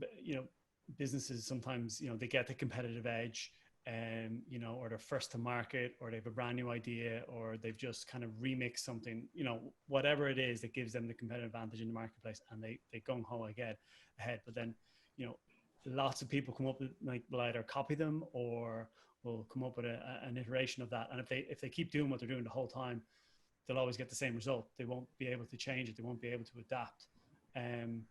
businesses sometimes, they get the competitive edge, or they're first to market, or they have a brand new idea, or they've just kind of remixed something, whatever it is that gives them the competitive advantage in the marketplace, and they gung-ho ahead. But then, lots of people come up with, will either copy them or will come up with an iteration of that. And if they keep doing what they're doing the whole time, they'll always get the same result. They won't be able to change it. They won't be able to adapt. And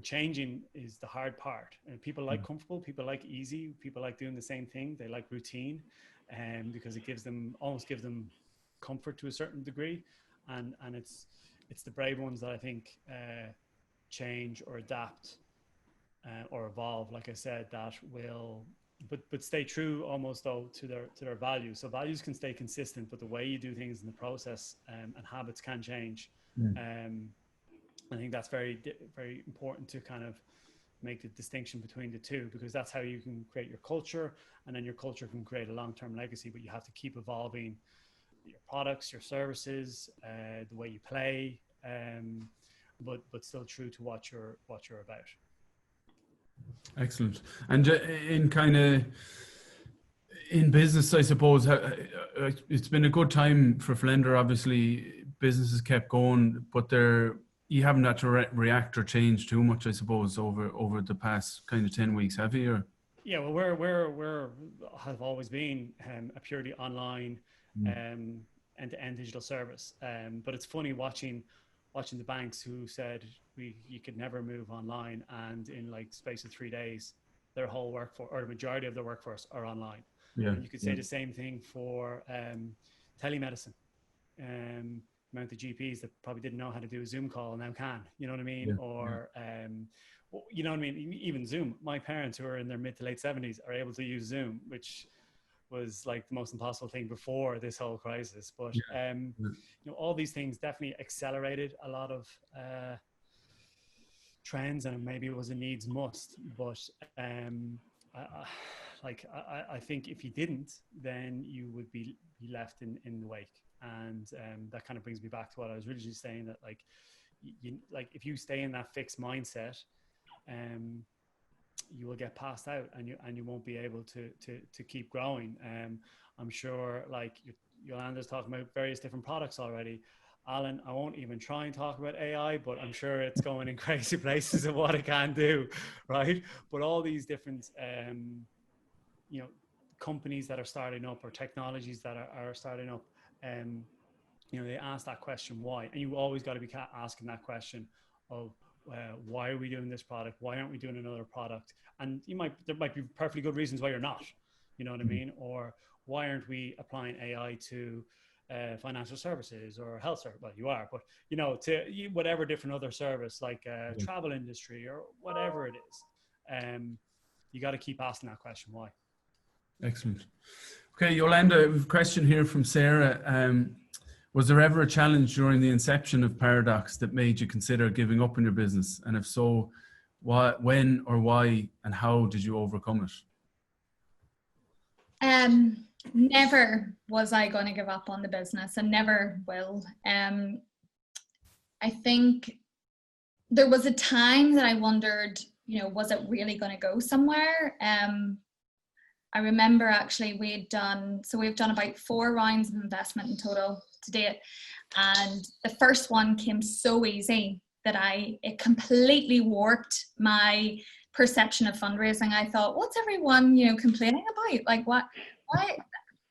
changing is the hard part. And people like comfortable, people like easy, people like doing the same thing. They like routine, because it almost gives them comfort to a certain degree. And it's the brave ones that I think change or adapt or evolve, like I said, that will, but stay true almost though to their values. So values can stay consistent, but the way you do things in the process and habits can change. I think that's very, very important to kind of make the distinction between the two, because that's how you can create your culture, and then your culture can create a long-term legacy. But you have to keep evolving your products, your services, the way you play, but still true to what you're about. Excellent. And in business, I suppose, it's been a good time for Flender. Obviously, businesses kept going, but you haven't had to react or change too much, I suppose, over the past kind of 10 weeks, have you? Yeah, well, we're have always been a purely online end-to-end digital service. But it's funny watching the banks who said you could never move online, and in like space of 3 days, their whole workforce, or the majority of their workforce, are online. Yeah. And you could say the same thing for telemedicine. Amount of GPs that probably didn't know how to do a Zoom call now can, you know what I mean? Yeah. Or, you know what I mean? Even Zoom. My parents, who are in their mid to late 70s, are able to use Zoom, which was like the most impossible thing before this whole crisis. But, all these things definitely accelerated a lot of trends, and maybe it was a needs must. But I think if you didn't, then you would be left in the wake. And that kind of brings me back to what I was originally saying, that if you stay in that fixed mindset, you will get passed out, and you won't be able to keep growing. I'm sure, like Yolanda's talking about various different products already. Allan, I won't even try and talk about AI, but I'm sure it's going in crazy places of what it can do, right? But all these different, companies that are starting up, or technologies that are starting up, they ask that question, why? And you always got to be asking that question of, why are we doing this product? Why aren't we doing another product? And there might be perfectly good reasons why you're not, you know what I mean? Or why aren't we applying AI to financial services or health service? Well, you are, but to whatever different other service, like travel industry or whatever it is, you got to keep asking that question, why? Excellent. Okay, Yolanda, we have a question here from Sarah. Was there ever a challenge during the inception of Paradoxx that made you consider giving up on your business? And if so, when or why and how did you overcome it? Never was I going to give up on the business, and never will. I think there was a time that I wondered, you know, was it really going to go somewhere? I remember actually we've done about 4 rounds of investment in total to date. And the first one came so easy that it completely warped my perception of fundraising. I thought, what's everyone, you know, complaining about? Like, why?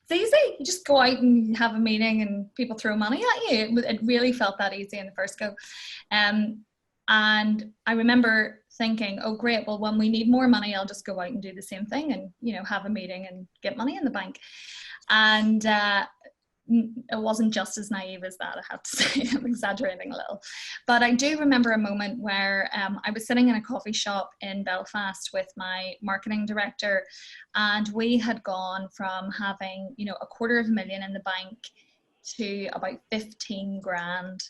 It's easy. You just go out and have a meeting and people throw money at you. It really felt that easy in the first go. And I remember thinking, oh great, well when we need more money, I'll just go out and do the same thing and, you know, have a meeting and get money in the bank. And it wasn't just as naive as that, I have to say. I'm exaggerating a little. But I do remember a moment where I was sitting in a coffee shop in Belfast with my marketing director, and we had gone from having, you know, $250,000 in the bank to about 15 grand.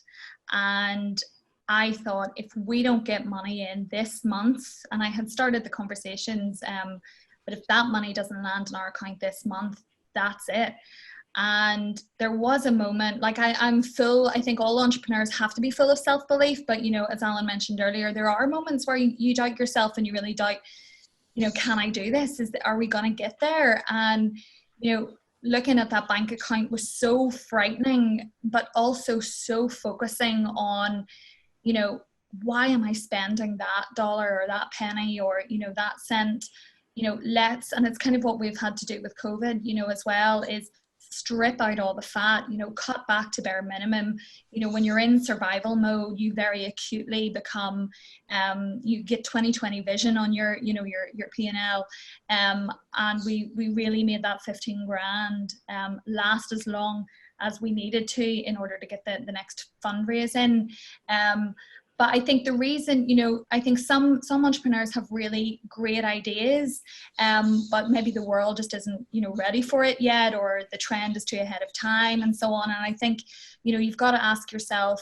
And I thought, if we don't get money in this month, and I had started the conversations, but if that money doesn't land in our account this month, that's it. And there was a moment, like I'm full, I think all entrepreneurs have to be full of self-belief, but, you know, as Allan mentioned earlier, there are moments where you doubt yourself and you really doubt, you know, can I do this? Are we going to get there? And, you know, looking at that bank account was so frightening, but also so focusing on, you know, why am I spending that dollar or that penny or, you know, that cent? You know, and it's kind of what we've had to do with COVID, you know, as well, is strip out all the fat, you know, cut back to bare minimum. You know, when you're in survival mode, you very acutely become, you get 20/20 vision on your, you know, your P&L. And we really made that 15 grand last as long as we needed to in order to get the next fundraising. But I think the reason, you know, I think some entrepreneurs have really great ideas, but maybe the world just isn't, you know, ready for it yet, or the trend is too ahead of time and so on. And I think, you know, you've got to ask yourself,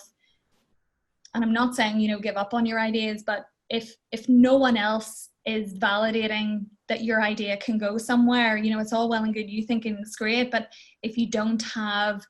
and I'm not saying, you know, give up on your ideas, but if no one else is validating that your idea can go somewhere, you know, it's all well and good you thinking it's great, but if you don't have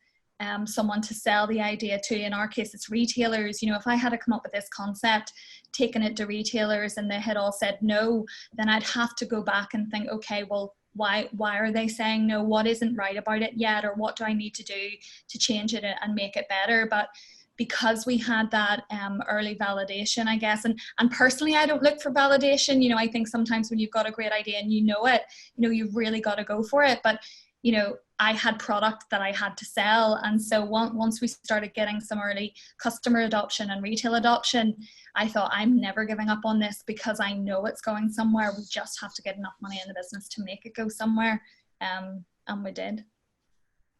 someone to sell the idea to, in our case it's retailers, you know, if I had to come up with this concept, taken it to retailers and they had all said no, then I'd have to go back and think, okay, well, why are they saying no? What isn't right about it yet? Or what do I need to do to change it and make it better? But because we had that early validation, I guess, and personally, I don't look for validation. You know, I think sometimes when you've got a great idea and you know it, you know, you've really got to go for it. But, you know, I had product that I had to sell. And so once we started getting some early customer adoption and retail adoption, I thought, I'm never giving up on this because I know it's going somewhere. We just have to get enough money in the business to make it go somewhere. And we did.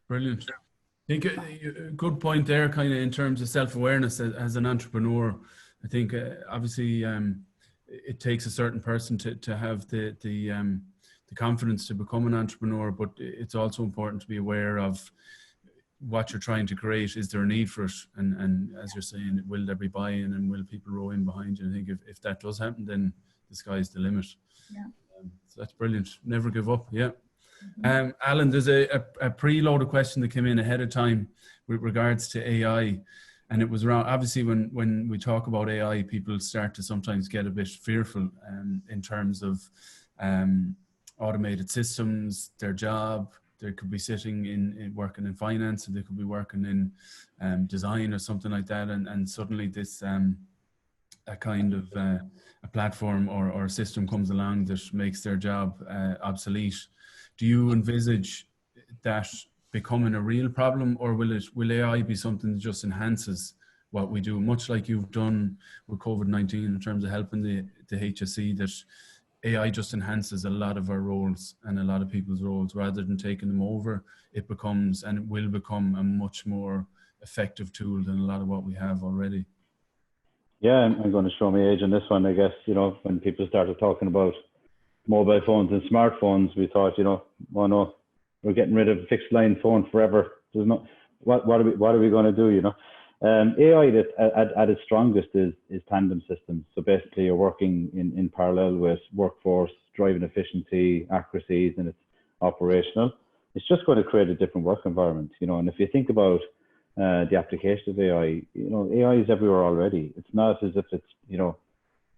Brilliant. I think a good point there, kind of in terms of self-awareness as an entrepreneur. I think obviously it takes a certain person to have the confidence to become an entrepreneur, but it's also important to be aware of what you're trying to create. Is there a need for it? And as you're saying, will there be buy-in and will people row in behind you? I think if that does happen, then the sky's the limit. Yeah. So that's brilliant. Never give up. Yeah. Allan, there's a preloaded question that came in ahead of time with regards to AI. And it was around, obviously, when we talk about AI, people start to sometimes get a bit fearful in terms of automated systems, their job. They could be sitting in working in finance, or they could be working in design or something like that. And suddenly this a kind of a platform or a system comes along that makes their job obsolete. Do you envisage that becoming a real problem, or will AI be something that just enhances what we do, much like you've done with COVID-19 in terms of helping the HSE, that AI just enhances a lot of our roles and a lot of people's roles rather than taking them over? It becomes, and it will become, a much more effective tool than a lot of what we have already. Yeah, I'm going to show my age on this one, I guess. You know, when people started talking about mobile phones and smartphones, we thought, you know, oh no, we're getting rid of a fixed line phone forever. There's no, what are we going to do, you know? AI at its strongest is tandem systems. So basically you're working in parallel with workforce, driving efficiency, accuracies, and it's operational. It's just going to create a different work environment, you know. And if you think about the application of AI, you know, AI is everywhere already. It's not as if it's, you know,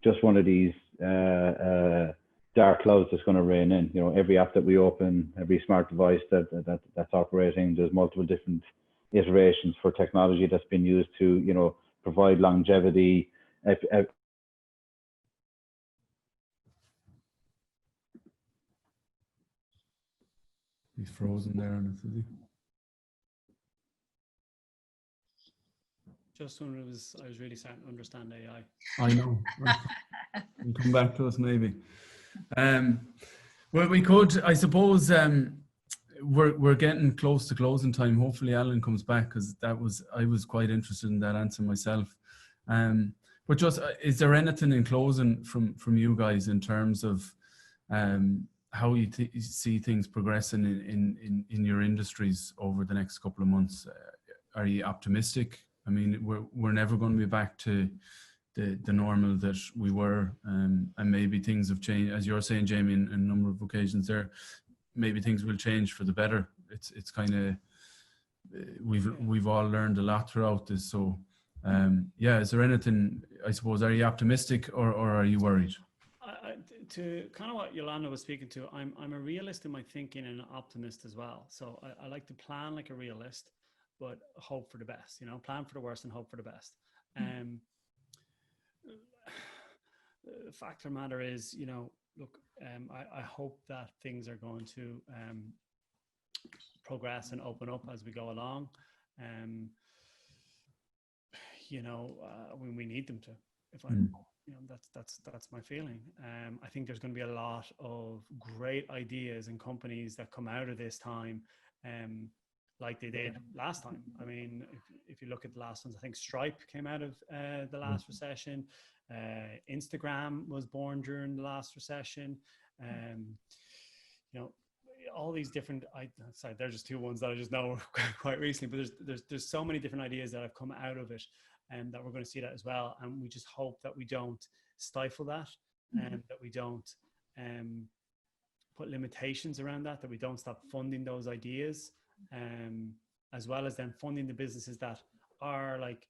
just one of these dark clouds that's going to rain in. You know, every app that we open, every smart device that's operating, there's multiple different iterations for technology that's been used to, you know, provide longevity. He's frozen there on us, is he? Just when I was really starting to understand AI. I know. We'll come back to us maybe. Well, we could, I suppose, we're getting close to closing time. Hopefully Allan comes back, because I was quite interested in that answer myself. But just, is there anything in closing from you guys in terms of how you see things progressing in your industries over the next couple of months? Are you optimistic? I mean, we're never going to be back to the normal that we were, and maybe things have changed, as you're saying, Jamie, in a number of occasions there. Maybe things will change for the better. It's kind of, we've all learned a lot throughout this. So yeah, is there anything, I suppose, are you optimistic or are you worried? To kind of what Yolanda was speaking to, I'm a realist in my thinking and an optimist as well. So I like to plan like a realist, but hope for the best, you know, plan for the worst and hope for the best. The fact of the matter is, you know, look, I hope that things are going to progress and open up as we go along. You know, when we need them to, if I'm, you know, that's my feeling. I think there's going to be a lot of great ideas and companies that come out of this time, like they did last time. I mean, if you look at the last ones, I think Stripe came out of the last recession. Instagram was born during the last recession. You know, all these different, sorry, they're just two ones that I just know quite recently, but there's so many different ideas that have come out of it, and that we're going to see that as well. And we just hope that we don't stifle that, and that we don't put limitations around that we don't stop funding those ideas, as well as then funding the businesses that are like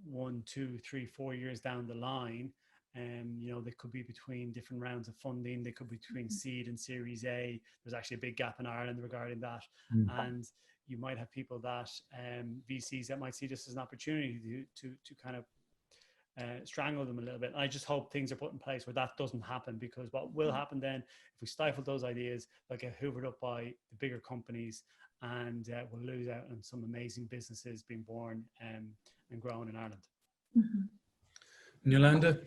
1, 2, 3, 4 years down the line. You know, they could be between different rounds of funding. They could be between seed and Series A. There's actually a big gap in Ireland regarding that. And you might have people that, VCs that might see this as an opportunity to kind of strangle them a little bit. I just hope things are put in place where that doesn't happen, because what will happen then, if we stifle those ideas, they'll get hoovered up by the bigger companies, and we'll lose out on some amazing businesses being born and grown in Ireland. Yolanda?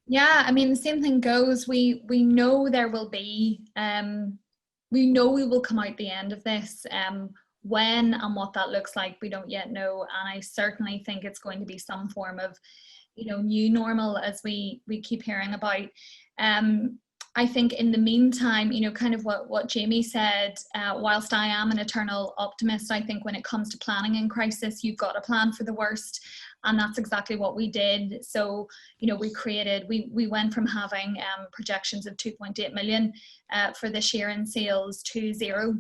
Yeah, I mean, the same thing goes. We know there will be, we know we will come out the end of this. When and what that looks like, we don't yet know. And I certainly think it's going to be some form of, you know, new normal, as we keep hearing about. I think in the meantime, you know, kind of what Jamie said, whilst I am an eternal optimist, I think when it comes to planning in crisis, you've got to plan for the worst. And that's exactly what we did. So, you know, we went from having projections of 2.8 million for this year in sales to 0.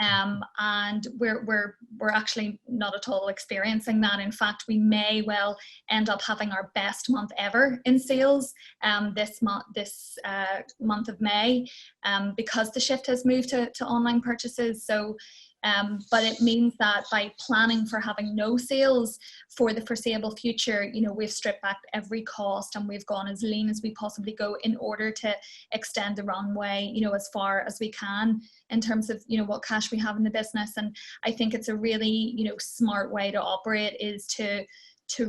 And we're actually not at all experiencing that. In fact, we may well end up having our best month ever in sales this month of May, because the shift has moved to online purchases. So but it means that by planning for having no sales for the foreseeable future, you know, we've stripped back every cost and we've gone as lean as we possibly go in order to extend the runway, you know, as far as we can in terms of, you know, what cash we have in the business. And I think it's a really, you know, smart way to operate, is to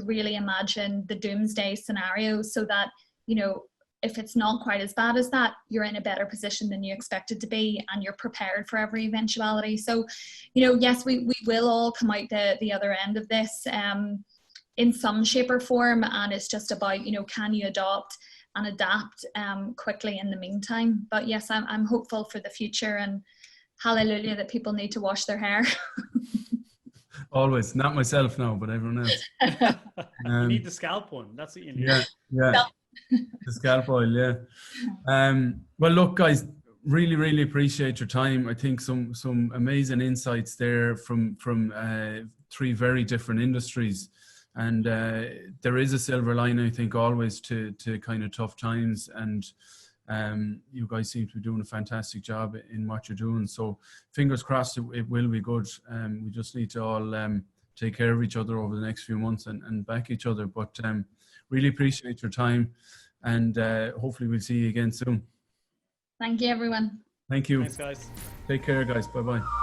really imagine the doomsday scenario, so that, you know, if it's not quite as bad as that, you're in a better position than you expected to be, and you're prepared for every eventuality. So, you know, yes, we will all come out the other end of this in some shape or form, and it's just about, you know, can you adopt and adapt quickly in the meantime. But yes, I'm hopeful for the future, and hallelujah that people need to wash their hair. Always, not myself now, but everyone else. You need the scalp one. That's what you need. Yeah. The scalp oil, yeah. Well, look, guys, really appreciate your time. I think some amazing insights there from three very different industries, and there is a silver lining, I think, always to kind of tough times, and you guys seem to be doing a fantastic job in what you're doing. So fingers crossed it will be good. We just need to all take care of each other over the next few months and back each other. But really appreciate your time, and hopefully we'll see you again soon. Thank you, everyone. Thank you. Thanks, guys. Take care, guys. Bye-bye.